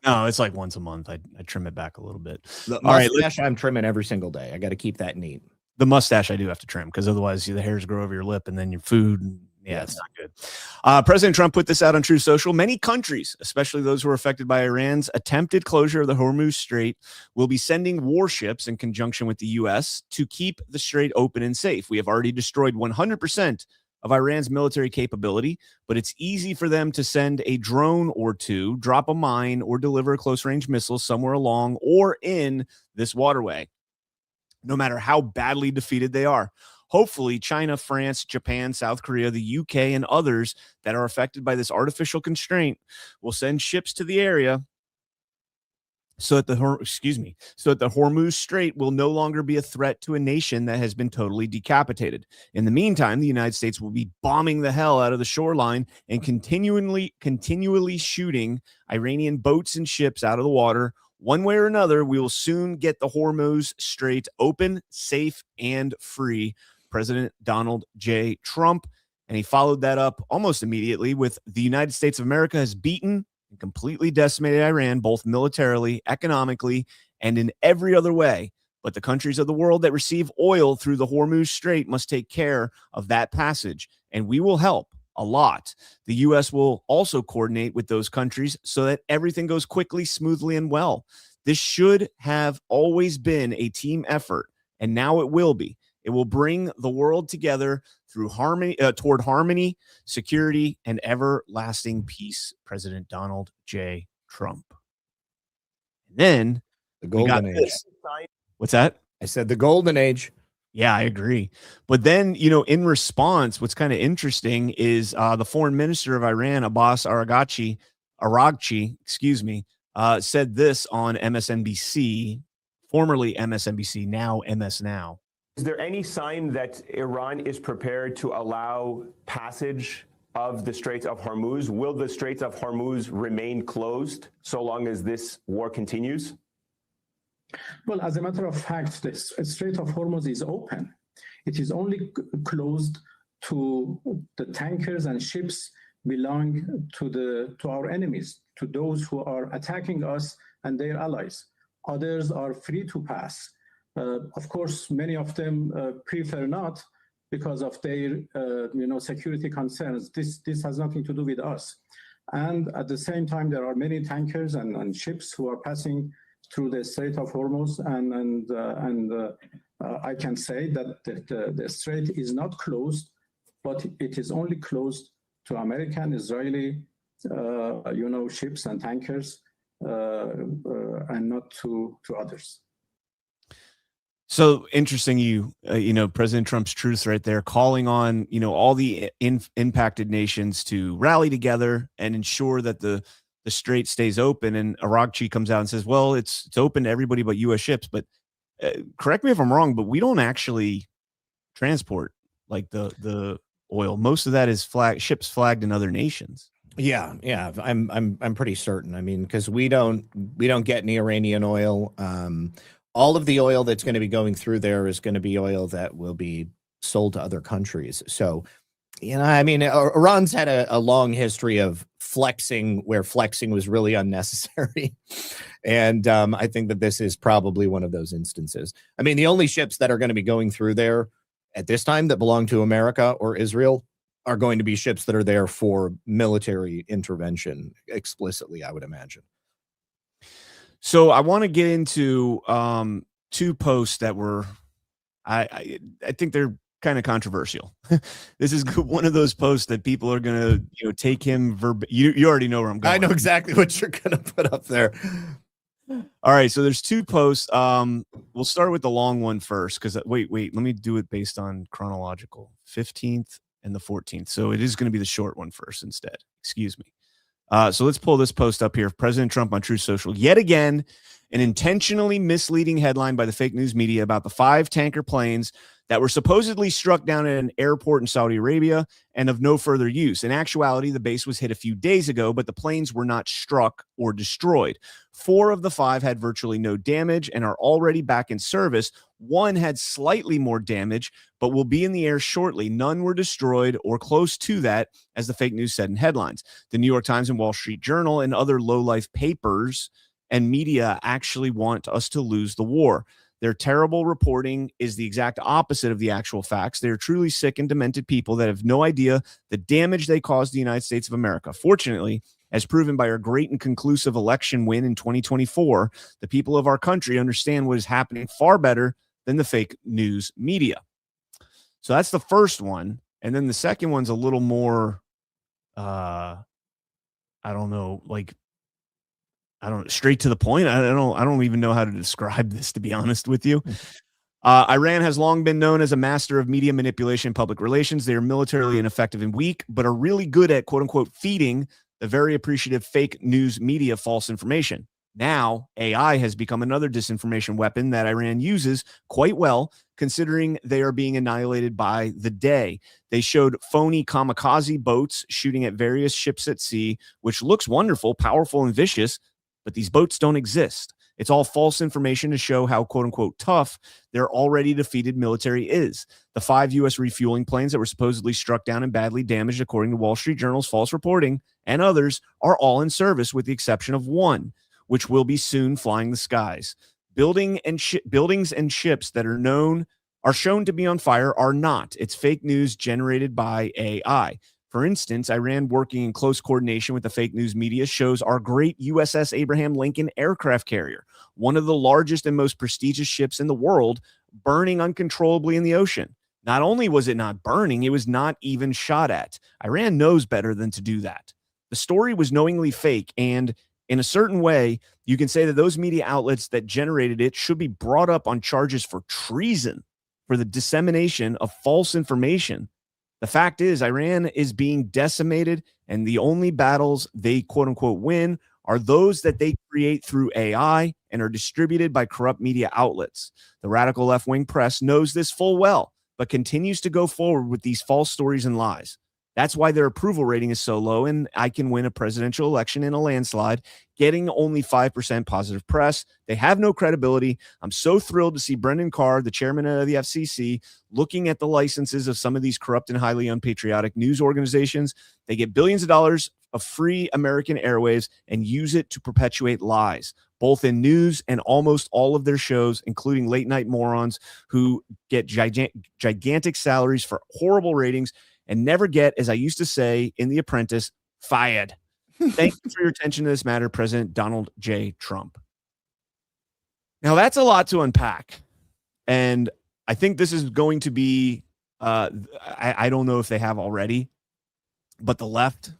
No, it's like once a month. I trim it back a little bit. The mustache, I'm trimming every single day. I got to keep that neat. The mustache I do have to trim because otherwise the hairs grow over your lip and then your food. Yeah, it's not good. President Trump put this out on Truth Social. Many countries, especially those who are affected by Iran's attempted closure of the Hormuz Strait, will be sending warships in conjunction with the U.S. to keep the strait open and safe. We have already destroyed 100% of Iran's military capability, but it's easy for them to send a drone or two, drop a mine, or deliver a close-range missile somewhere along or in this waterway, no matter how badly defeated they are. Hopefully, China, France, Japan, South Korea, the UK, and others that are affected by this artificial constraint will send ships to the area so that the Hormuz Strait will no longer be a threat to a nation that has been totally decapitated. In the meantime, the United States will be bombing the hell out of the shoreline and continually shooting Iranian boats and ships out of the water. One way or another, we will soon get the Hormuz Strait open, safe, and free. President Donald J. Trump. And he followed that up almost immediately with the United States of America has beaten and completely decimated Iran, both militarily, economically, and in every other way. But the countries of the world that receive oil through the Hormuz Strait must take care of that passage. And we will help a lot. The U.S. will also coordinate with those countries so that everything goes quickly, smoothly, and well. This should have always been a team effort, and now it will be. It will bring the world together through harmony, toward harmony, security, and everlasting peace. President Donald J. Trump. And then the golden age. What's that? I said the golden age. Yeah, I agree. But then, in response, what's kind of interesting is the foreign minister of Iran, Abbas Araghchi, said this on MSNBC, formerly MSNBC, now MS Now. Is there any sign that Iran is prepared to allow passage of the Straits of Hormuz. Will the Straits of Hormuz remain closed so long as this war continues? Well, as a matter of fact, the Strait of Hormuz is open. It is only closed to the tankers and ships belong to our enemies, to those who are attacking us and their allies. Others are free to pass. Of course, many of them prefer not because of their security concerns. This has nothing to do with us. And at the same time, there are many tankers and ships who are passing through the Strait of Hormuz, and I can say that the strait is not closed, but it is only closed to American, Israeli, ships and tankers, and not to others. So interesting, President Trump's truth right there, calling on, all the impacted nations to rally together and ensure that the strait stays open. And Aragchi comes out and says, well, it's open to everybody but U.S. ships. But correct me if I'm wrong, but we don't actually transport like the oil. Most of that is ships flagged in other nations. Yeah, I'm pretty certain. I mean, because we don't get any Iranian oil. All of the oil that's going to be going through there is going to be oil that will be sold to other countries. So, I mean, Iran's had a long history of flexing where flexing was really unnecessary. And I think that this is probably one of those instances. I mean, the only ships that are going to be going through there at this time that belong to America or Israel are going to be ships that are there for military intervention explicitly, I would imagine. So I want to get into two posts that were, I think they're kind of controversial. This is one of those posts that people are going to, take him you already know where I'm going. I know exactly what you're going to put up there. All right. So there's two posts. We'll start with the long one first. Cause wait, let me do it based on chronological 15th and the 14th. So it is going to be the short one first instead. Excuse me. So let's pull this post up here. President Trump on Truth Social. Yet again, an intentionally misleading headline by the fake news media about the 5 tanker planes that were supposedly struck down at an airport in Saudi Arabia and of no further use. In actuality, the base was hit a few days ago, but the planes were not struck or destroyed. 4 of the 5 had virtually no damage and are already back in service. 1 had slightly more damage, but will be in the air shortly. None were destroyed or close to that, as the fake news said in headlines. The New York Times and Wall Street Journal and other low-life papers and media actually want us to lose the war. Their terrible reporting is the exact opposite of the actual facts. They are truly sick and demented people that have no idea the damage they caused the United States of America. Fortunately, as proven by our great and conclusive election win in 2024, the people of our country understand what is happening far better than the fake news media. So that's the first one. And then the second one's a little more, straight to the point. I don't even know how to describe this, to be honest with you. Iran has long been known as a master of media manipulation and public relations. They are militarily ineffective and weak, but are really good at, quote unquote, feeding the very appreciative fake news media false information. Now, AI has become another disinformation weapon that Iran uses quite well, considering they are being annihilated by the day. They showed phony kamikaze boats shooting at various ships at sea, which looks wonderful, powerful, and vicious, but these boats don't exist. It's all false information to show how, quote unquote, tough their already defeated military is. The 5 U.S. refueling planes that were supposedly struck down and badly damaged, according to Wall Street Journal's false reporting, and others, are all in service with the exception of 1, which will be soon flying the skies. Buildings and ships that are shown to be on fire are not. It's fake news generated by AI. For instance, Iran, working in close coordination with the fake news media, shows our great USS Abraham Lincoln aircraft carrier, one of the largest and most prestigious ships in the world, burning uncontrollably in the ocean. Not only was it not burning, it was not even shot at. Iran knows better than to do that. The story was knowingly fake, and in a certain way, you can say that those media outlets that generated it should be brought up on charges for treason, for the dissemination of false information. The fact is, Iran is being decimated, and the only battles they, quote unquote, win are those that they create through AI and are distributed by corrupt media outlets. The radical left-wing press knows this full well, but continues to go forward with these false stories and lies. That's why their approval rating is so low, and I can win a presidential election in a landslide, getting only 5% positive press. They have no credibility. I'm so thrilled to see Brendan Carr, the chairman of the FCC, looking at the licenses of some of these corrupt and highly unpatriotic news organizations. They get billions of dollars of free American airwaves and use it to perpetuate lies, both in news and almost all of their shows, including late night morons who get gigantic salaries for horrible ratings and never get, as I used to say in The Apprentice, fired. Thank you for your attention to this matter, President Donald J. Trump. Now, that's a lot to unpack. And I think this is going to be, I don't know if they have already, but the left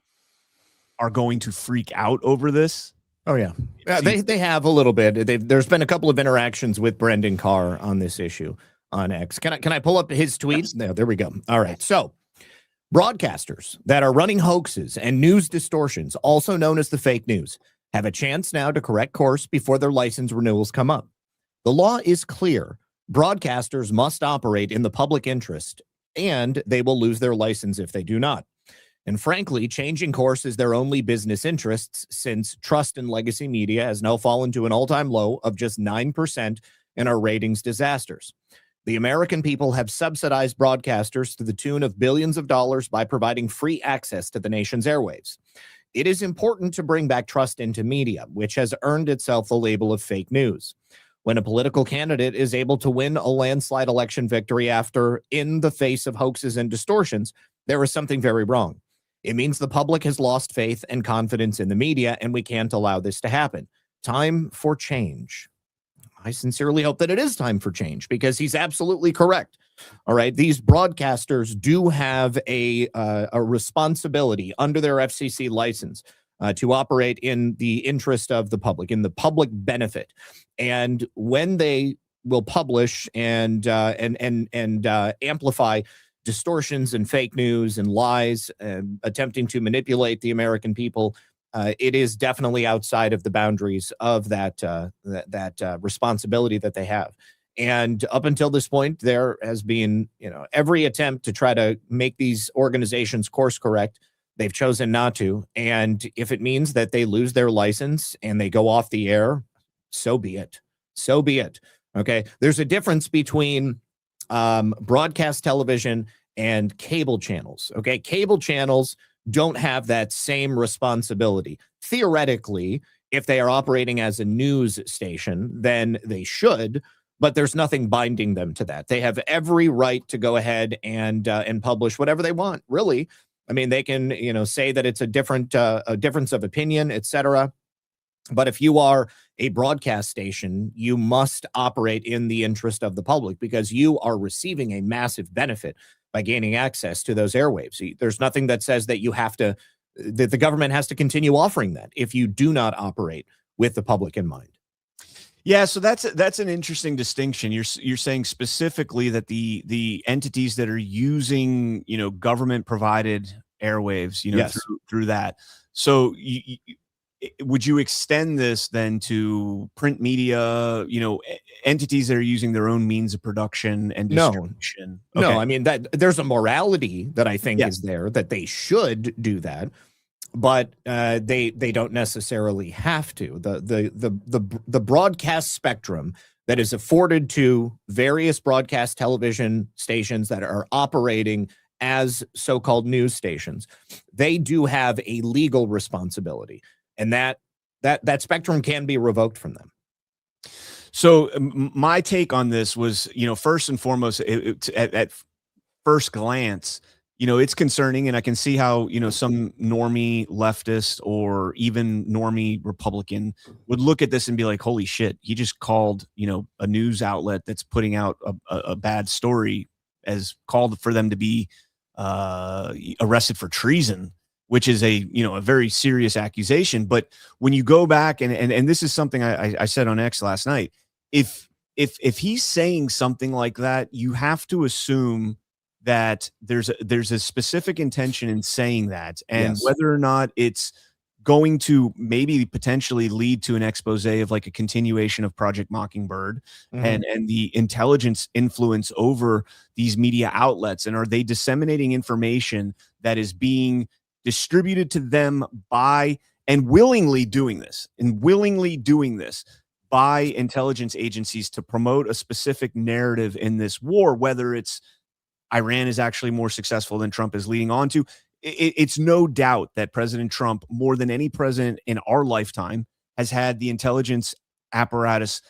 are going to freak out over this. Oh, yeah. They have a little bit. There's been a couple of interactions with Brendan Carr on this issue on X. Can I pull up his tweets? There we go. All right. So broadcasters that are running hoaxes and news distortions, also known as the fake news, have a chance now to correct course before their license renewals come up. The law is clear. Broadcasters must operate in the public interest, and they will lose their license if they do not. And frankly, changing course is their only business interests, since trust in legacy media has now fallen to an all-time low of just 9% in our ratings disasters. The American people have subsidized broadcasters to the tune of billions of dollars by providing free access to the nation's airwaves. It is important to bring back trust into media, which has earned itself the label of fake news. When a political candidate is able to win a landslide election victory after, in the face of hoaxes and distortions, there is something very wrong. It means the public has lost faith and confidence in the media, and we can't allow this to happen. Time for change. I sincerely hope that it is time for change, because he's absolutely correct. All right. These broadcasters do have a responsibility under their FCC license to operate in the interest of the public, in the public benefit. And when they will publish and amplify distortions and fake news and lies, attempting to manipulate the American people, it is definitely outside of the boundaries of that responsibility that they have. And up until this point, there has been, every attempt to try to make these organizations course correct. They've chosen not to. And if it means that they lose their license and they go off the air, so be it. So be it. Okay. There's a difference between broadcast television and cable channels. Okay. Cable channels don't have that same responsibility. Theoretically, if they are operating as a news station, then they should, but there's nothing binding them to that. They have every right to go ahead and publish whatever they want, really. I mean, they can, say that it's a difference of opinion, etc. But if you are a broadcast station, you must operate in the interest of the public, because you are receiving a massive benefit by gaining access to those airwaves. There's nothing that says that that the government has to continue offering that if you do not operate with the public in mind. Yeah, so that's an interesting distinction. You're saying specifically that the entities that are using, government provided airwaves, Yes. through that. So would you extend this then to print media, entities that are using their own means of production and distribution? No, Okay. I mean, that there's a morality that I think Yes. is there, that they should do that, but they don't necessarily have to. The broadcast spectrum that is afforded to various broadcast television stations that are operating as so-called news stations, they do have a legal responsibility. And that spectrum can be revoked from them. So my take on this was, first and foremost, at first glance, it's concerning, and I can see how, some normie leftist or even normie Republican would look at this and be like, holy shit, he just called, a news outlet that's putting out a bad story as called for them to be arrested for treason, which is a very serious accusation. But when you go back and this is something I said on X last night, if he's saying something like that, you have to assume that there's a specific intention in saying that, and Yes. whether or not it's going to maybe potentially lead to an expose of like a continuation of Project Mockingbird and the intelligence influence over these media outlets? And are they disseminating information that is being distributed to them by and willingly doing this by intelligence agencies to promote a specific narrative in this war, whether it's Iran is actually more successful than Trump is leading on to? It's no doubt that President Trump, more than any president in our lifetime, has had the intelligence apparatus,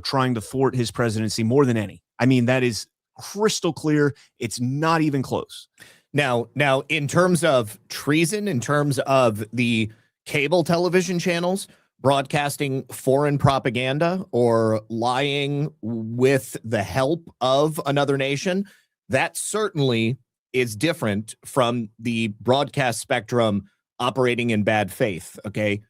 trying to thwart his presidency more than any. I mean, that is crystal clear. It's not even close. Now, in terms of treason, in terms of the cable television channels broadcasting foreign propaganda or lying with the help of another nation, that certainly is different from the broadcast spectrum operating in bad faith. Okay.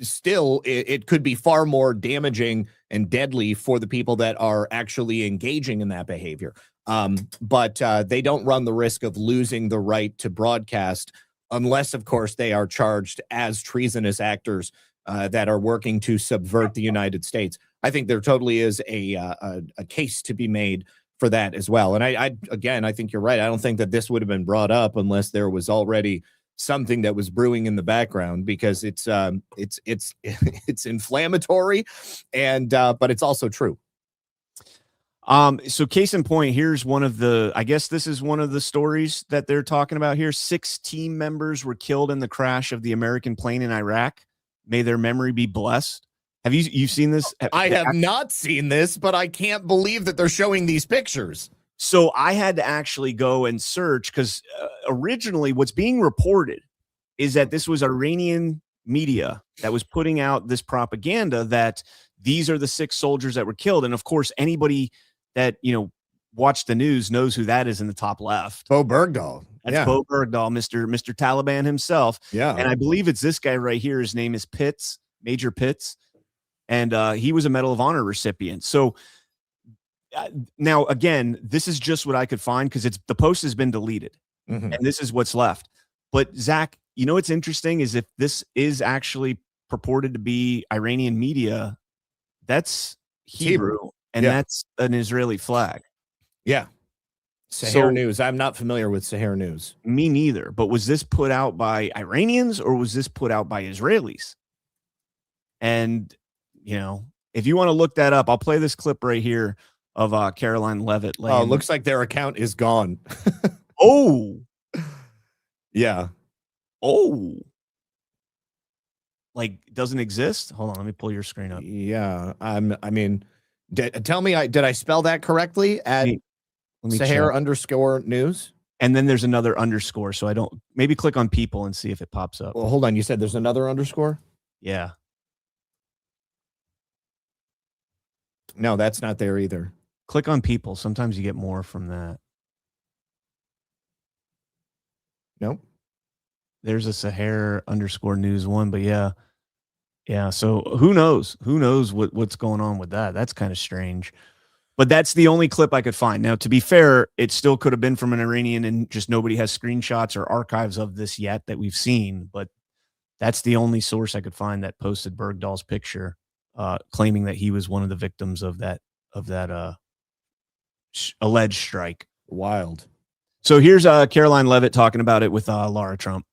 Still, it could be far more damaging and deadly for the people that are actually engaging in that behavior. But they don't run the risk of losing the right to broadcast unless, of course, they are charged as treasonous actors that are working to subvert the United States. I think there totally is a case to be made for that as well. And I think you're right. I don't think that this would have been brought up unless there was already something that was brewing in the background, because it's inflammatory and but it's also true. So case in point, here's one of the, I guess this is one of the stories that they're talking about here. 6 team members were killed in the crash of the American plane in Iraq. May their memory be blessed. Have you've seen this? I have not seen this, but I can't believe that they're showing these pictures. So I had to actually go and search because originally what's being reported is that this was Iranian media that was putting out this propaganda that these are the 6 soldiers that were killed. And of course, anybody that, watched the news knows who that is in the top left. Bo Bergdahl. That's Bo Bergdahl, Mr. Taliban himself. Yeah. And I believe it's this guy right here. His name is Pitts, Major Pitts. And he was a Medal of Honor recipient. So now, again, this is just what I could find because the post has been deleted. And this is what's left. But Zach, what's interesting is if this is actually purported to be Iranian media, that's Hebrew. And that's an Israeli flag. Yeah. Sahar News. I'm not familiar with Sahar News. Me neither. But was this put out by Iranians or was this put out by Israelis? And, if you want to look that up, I'll play this clip right here of Caroline Levitt. Oh, looks like their account is gone. Oh. Yeah. Oh. Like, doesn't exist? Hold on. Let me pull your screen up. Yeah. Tell me, did I spell that correctly at Sahar _news? And then there's another underscore. So maybe click on people and see if it pops up. Well, hold on. You said there's another underscore? Yeah. No, that's not there either. Click on people. Sometimes you get more from that. Nope. There's a Sahar _news one, but yeah. Yeah. So who knows? Who knows what's going on with that? That's kind of strange. But that's the only clip I could find. Now, to be fair, it still could have been from an Iranian and just nobody has screenshots or archives of this yet that we've seen. But that's the only source I could find that posted Bergdahl's picture, claiming that he was one of the victims of that alleged strike. Wild. So here's Caroline Levitt talking about it with Laura Trump.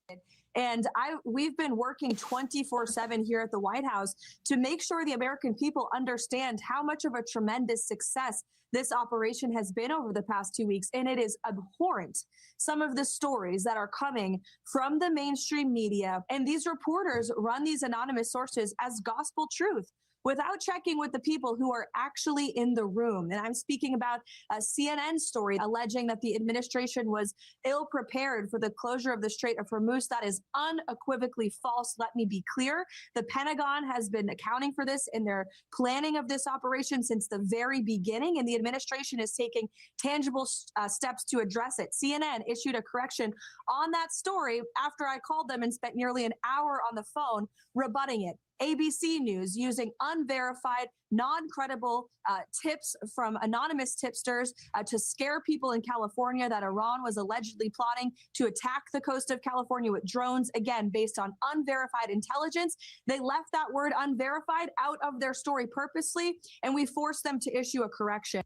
And we've been working 24/7 here at the White House to make sure the American people understand how much of a tremendous success this operation has been over the past 2 weeks. And it is abhorrent, some of the stories that are coming from the mainstream media. And these reporters run these anonymous sources as gospel truth without checking with the people who are actually in the room. And I'm speaking about a CNN story alleging that the administration was ill-prepared for the closure of the Strait of Hormuz. That is unequivocally false. Let me be clear. The Pentagon has been accounting for this in their planning of this operation since the very beginning, and the administration is taking tangible steps to address it. CNN issued a correction on that story after I called them and spent nearly an hour on the phone rebutting it. ABC News using unverified, non-credible tips from anonymous tipsters to scare people in California that Iran was allegedly plotting to attack the coast of California with drones, again, based on unverified intelligence. They left that word unverified out of their story purposely, and we forced them to issue a correction.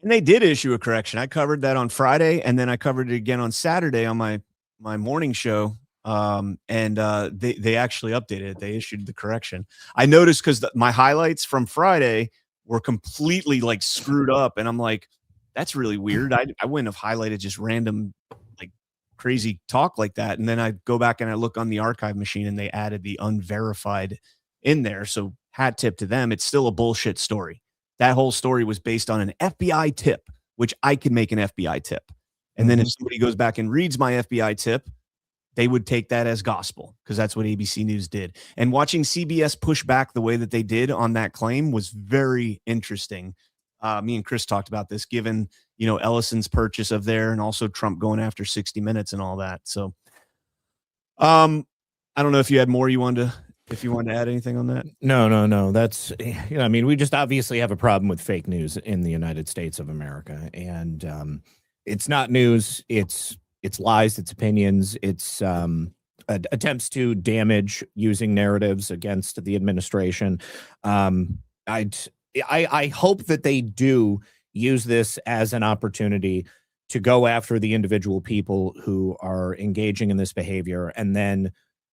And they did issue a correction. I covered that on Friday, and then I covered it again on Saturday on my morning show. They actually updated it. They issued the correction. I noticed because my highlights from Friday were completely like screwed up, and I'm like, that's really weird. I wouldn't have highlighted just random like crazy talk like that. And then I go back and I look on the archive machine, and they added the unverified in there. So hat tip to them. It's still a bullshit story. That whole story was based on an FBI tip, which I could make an FBI tip. And then if somebody goes back and reads my FBI tip, they would take that as gospel because that's what ABC News did. And watching CBS push back the way that they did on that claim was very interesting. Me and Chris talked about this, given, Ellison's purchase of there and also Trump going after 60 Minutes and all that. So I don't know if you had more if you wanted to add anything on that. No. That's, we just obviously have a problem with fake news in the United States of America. And it's not news. It's lies, it's opinions, it's attempts to damage using narratives against the administration. I hope that they do use this as an opportunity to go after the individual people who are engaging in this behavior and then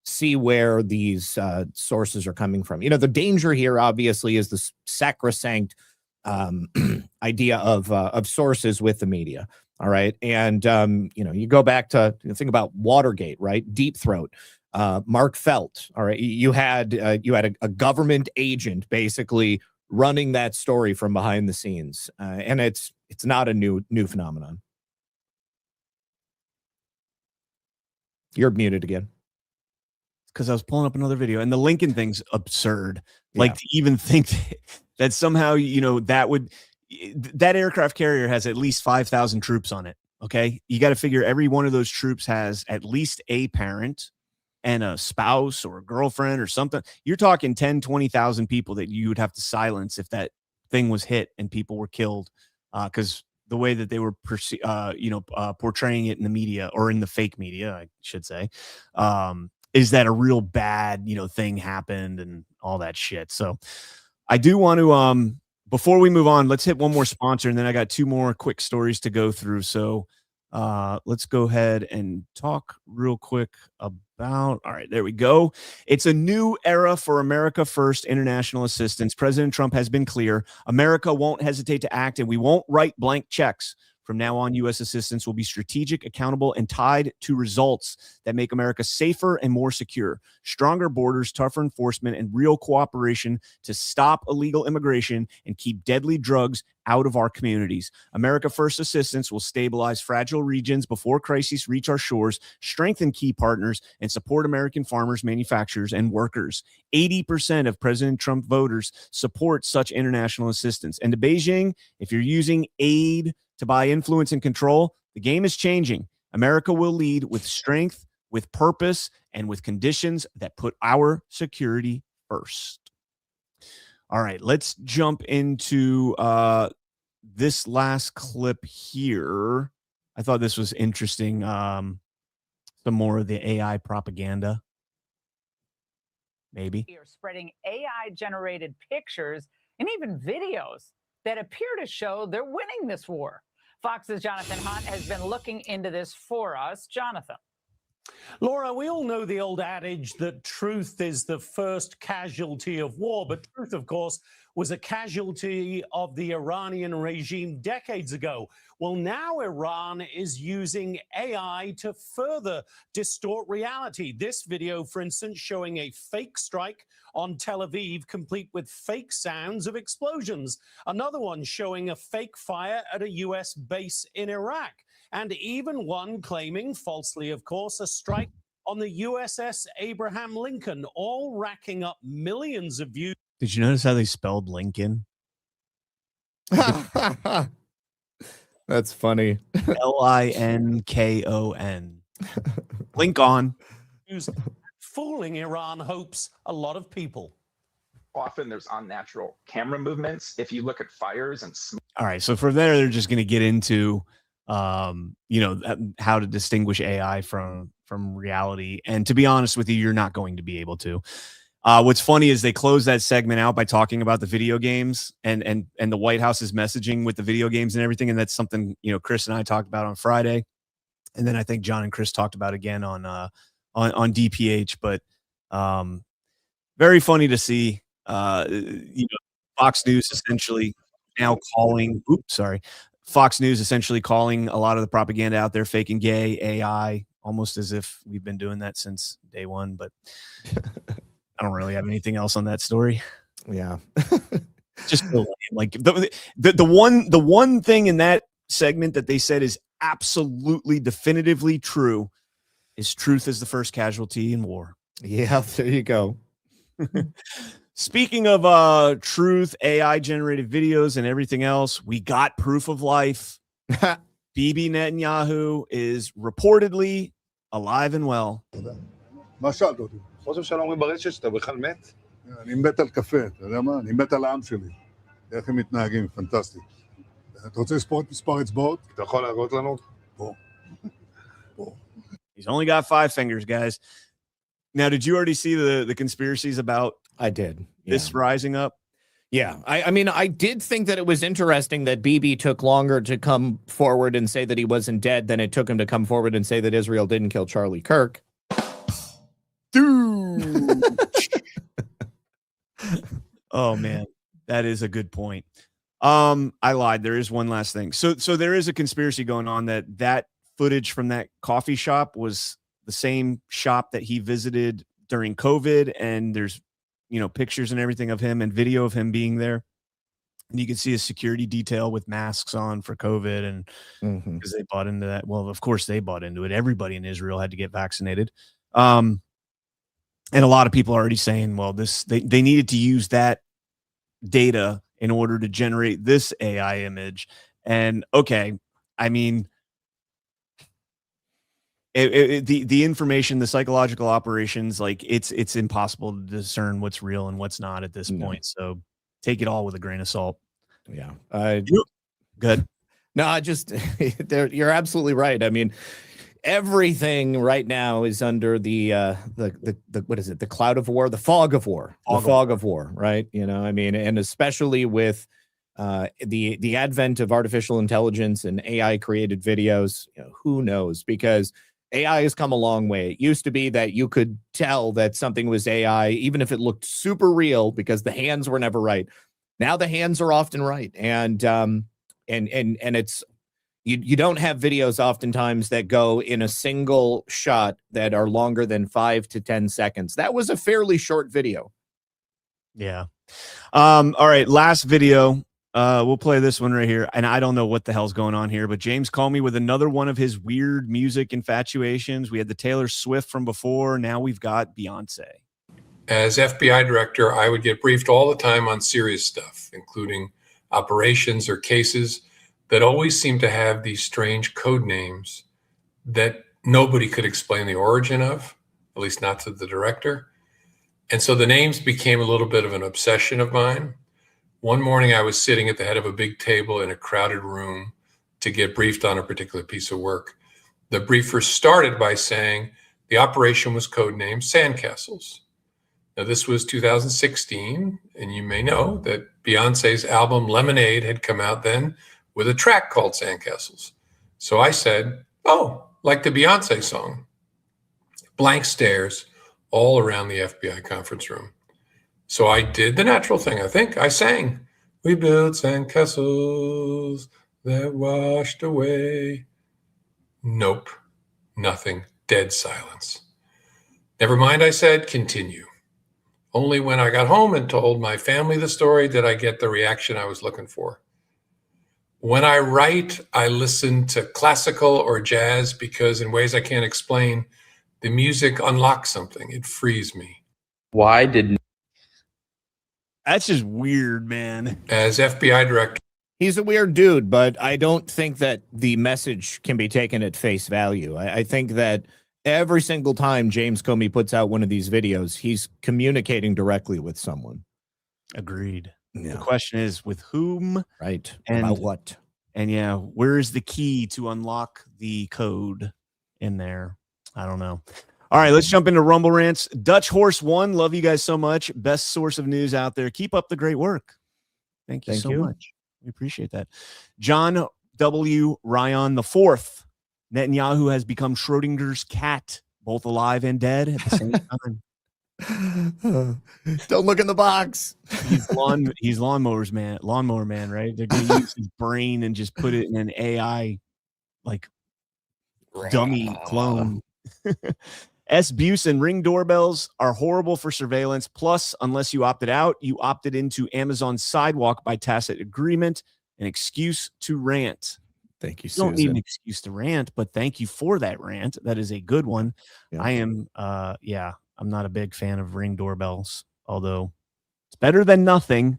see where these sources are coming from. The danger here obviously is the sacrosanct idea of sources with the media. All right. And, you go back to think about Watergate, right? Deep Throat, Mark Felt. All right. You had a government agent basically running that story from behind the scenes. And it's not a new phenomenon. You're muted again. Because I was pulling up another video, and the Lincoln thing's absurd. Yeah. Like, to even think that somehow, that aircraft carrier has at least 5,000 troops on it. Okay. You got to figure every one of those troops has at least a parent and a spouse or a girlfriend or something. You're talking 10, 20,000 people that you would have to silence if that thing was hit and people were killed. Because the way that they were, portraying it in the media, or in the fake media, I should say, is that a real bad, thing happened and all that shit. So I do want to, before we move on, let's hit one more sponsor, and then I got two more quick stories to go through. So let's go ahead and talk real quick about, all right, there we go. It's a new era for America First international assistance. President Trump has been clear. America won't hesitate to act, and we won't write blank checks. From now on, U.S. assistance will be strategic, accountable, and tied to results that make America safer and more secure. Stronger borders, tougher enforcement, and real cooperation to stop illegal immigration and keep deadly drugs out of our communities. America First assistance will stabilize fragile regions before crises reach our shores, strengthen key partners, and support American farmers, manufacturers, and workers. 80% of President Trump voters support such international assistance. And to Beijing, if you're using aid to buy influence and control, the game is changing. America will lead with strength, with purpose, and with conditions that put our security first. All right, let's jump into this last clip here. I thought this was interesting. Some more of the AI propaganda. Maybe. You're spreading AI-generated pictures and even videos that appear to show they're winning this war. Fox's Jonathan Hunt has been looking into this for us. Jonathan. Laura, we all know the old adage that truth is the first casualty of war, but truth, of course, was a casualty of the Iranian regime decades ago. Well, now Iran is using AI to further distort reality. This video, for instance, showing a fake strike on Tel Aviv, complete with fake sounds of explosions. Another one showing a fake fire at a U.S. base in Iraq. And even one claiming, falsely of course, a strike on the USS Abraham Lincoln, all racking up millions of views. Did you notice how they spelled Lincoln? That's funny. Linkon. Link on. fooling Iran hopes a lot of people. Often there's unnatural camera movements. If you look at fires and smoke. All right. So from there, they're just going to get into, how to distinguish AI from reality. And to be honest with you, you're not going to be able to. What's funny is they close that segment out by talking about the video games and the White House's messaging with the video games and everything. And that's something, Chris and I talked about on Friday. And then I think John and Chris talked about again on DPH, but very funny to see, Fox News essentially now calling, Fox News essentially calling a lot of the propaganda out there fake and gay, AI, almost as if we've been doing that since day one. But I don't really have anything else on that story. Yeah. Just like the one thing in that segment that they said is absolutely definitively true is truth is the first casualty in war. Yeah, there you go. Speaking of truth, AI generated videos and everything else, we got proof of life. Bibi Netanyahu is reportedly alive and well. מה שאלת אותי? חוסר שלום ברשת שאתה בכלל מת? אני מת על קפה, אתה יודע מה? אני מת על העם שלי. איך הם מתנהגים, פנטסטי. אתה רוצה לספור את מספר אצבעות? אתה יכול להראות לנו? פה. He's only got 5 fingers, guys. Now, did you already see the conspiracies about I did. This rising up? Yeah. I mean, I did think that it was interesting that Bibi took longer to come forward and say that he wasn't dead than it took him to come forward and say that Israel didn't kill Charlie Kirk. Dude. Oh, man. That is a good point. I lied. There is one last thing. So there is a conspiracy going on that footage from that coffee shop was the same shop that he visited during COVID, and there's pictures and everything of him and video of him being there. And you can see a security detail with masks on for COVID. And because they bought into that. Well, of course they bought into it. Everybody in Israel had to get vaccinated. And a lot of people are already saying, well, they needed to use that data in order to generate this AI image. And okay, I mean, the information, the psychological operations, like it's impossible to discern what's real and what's not at this point. So take it all with a grain of salt. Yeah. Good. No, you're absolutely right. I mean, everything right now is under the what is it? The cloud of war, the fog of war, fog of war, right? I mean, and especially with the advent of artificial intelligence and AI created videos, who knows? Because AI has come a long way. It used to be that you could tell that something was AI, even if it looked super real, because the hands were never right. Now the hands are often right, and it's you don't have videos oftentimes that go in a single shot that are longer than 5 to 10 seconds. That was a fairly short video. Yeah. All right. Last video. We'll play this one right here. And I don't know what the hell's going on here, but James called me with another one of his weird music infatuations. We had the Taylor Swift from before. Now we've got Beyonce. As FBI director, I would get briefed all the time on serious stuff, including operations or cases that always seemed to have these strange code names that nobody could explain the origin of, at least not to the director. And so the names became a little bit of an obsession of mine. One morning I was sitting at the head of a big table in a crowded room to get briefed on a particular piece of work. The briefer started by saying the operation was codenamed Sandcastles. Now this was 2016, and you may know that Beyonce's album Lemonade had come out then with a track called Sandcastles. So I said, oh, like the Beyonce song. Blank stares all around the FBI conference room. So I did the natural thing, I think. I sang, we built sandcastles that washed away. Nope, nothing, dead silence. Never mind, I said, continue. Only when I got home and told my family the story did I get the reaction I was looking for. When I write, I listen to classical or jazz because in ways I can't explain, the music unlocks something. It frees me. Why did... That's just weird, man. As FBI director. He's a weird dude, but I don't think that the message can be taken at face value. I think that Every single time James Comey puts out one of these videos, he's communicating directly with someone. Agreed. Yeah. The question is with whom? Right. And about what? And yeah, where is the key to unlock the code in there? I don't know. All right, let's jump into Rumble Rants. Dutch Horse 1, love you guys so much. Best source of news out there. Keep up the great work. Thank you so much. We appreciate that. John W. Ryan IV. Netanyahu has become Schrodinger's cat, both alive and dead at the same time. Don't look in the box. He's lawnmower man, right? They're going to use his brain and just put it in an AI like dummy clone. S. Busen, Ring doorbells are horrible for surveillance. Plus, unless you opted out, you opted into Amazon's Sidewalk by tacit agreement. An excuse to rant. Thank you, You don't need an Susan. excuse to rant, but thank you for that rant. That is a good one. Yeah. I am, I'm not a big fan of Ring doorbells, although it's better than nothing,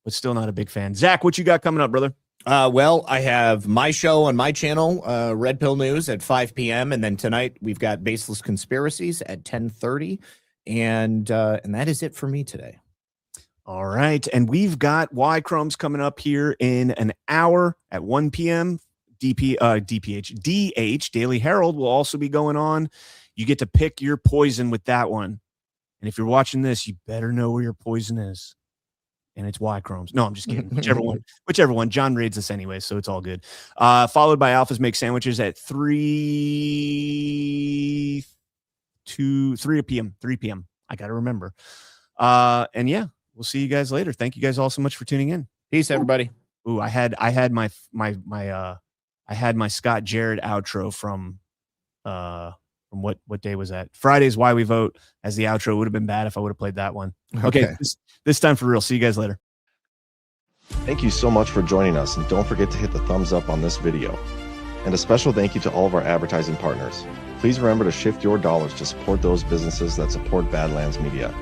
but still not a big fan. Zach, what you got coming up, brother? Well, I have my show on my channel, Red Pill News at 5 p.m. And then tonight we've got Baseless Conspiracies at 10:30. And that is it for me today. All right. And we've got Y Chromes coming up here in an hour at 1 p.m. DH, Daily Herald will also be going on. You get to pick your poison with that one. And if you're watching this, you better know where your poison is. And it's Y Chromes. No, I'm just kidding. Whichever one. John raids us anyway, so it's all good. Followed by Alphas Make Sandwiches at 3 p.m. I got to remember. And yeah, we'll see you guys later. Thank you guys all so much for tuning in. Peace, everybody. Ooh, I had my Scott Jared outro from what day was that? Friday's Why We Vote as the outro. Would have been bad if I would have played that one. Okay. This time for real. See you guys later. Thank you so much for joining us, and don't forget to hit the thumbs up on this video. And a special thank you to all of our advertising partners. Please remember to shift your dollars to support those businesses that support Badlands Media.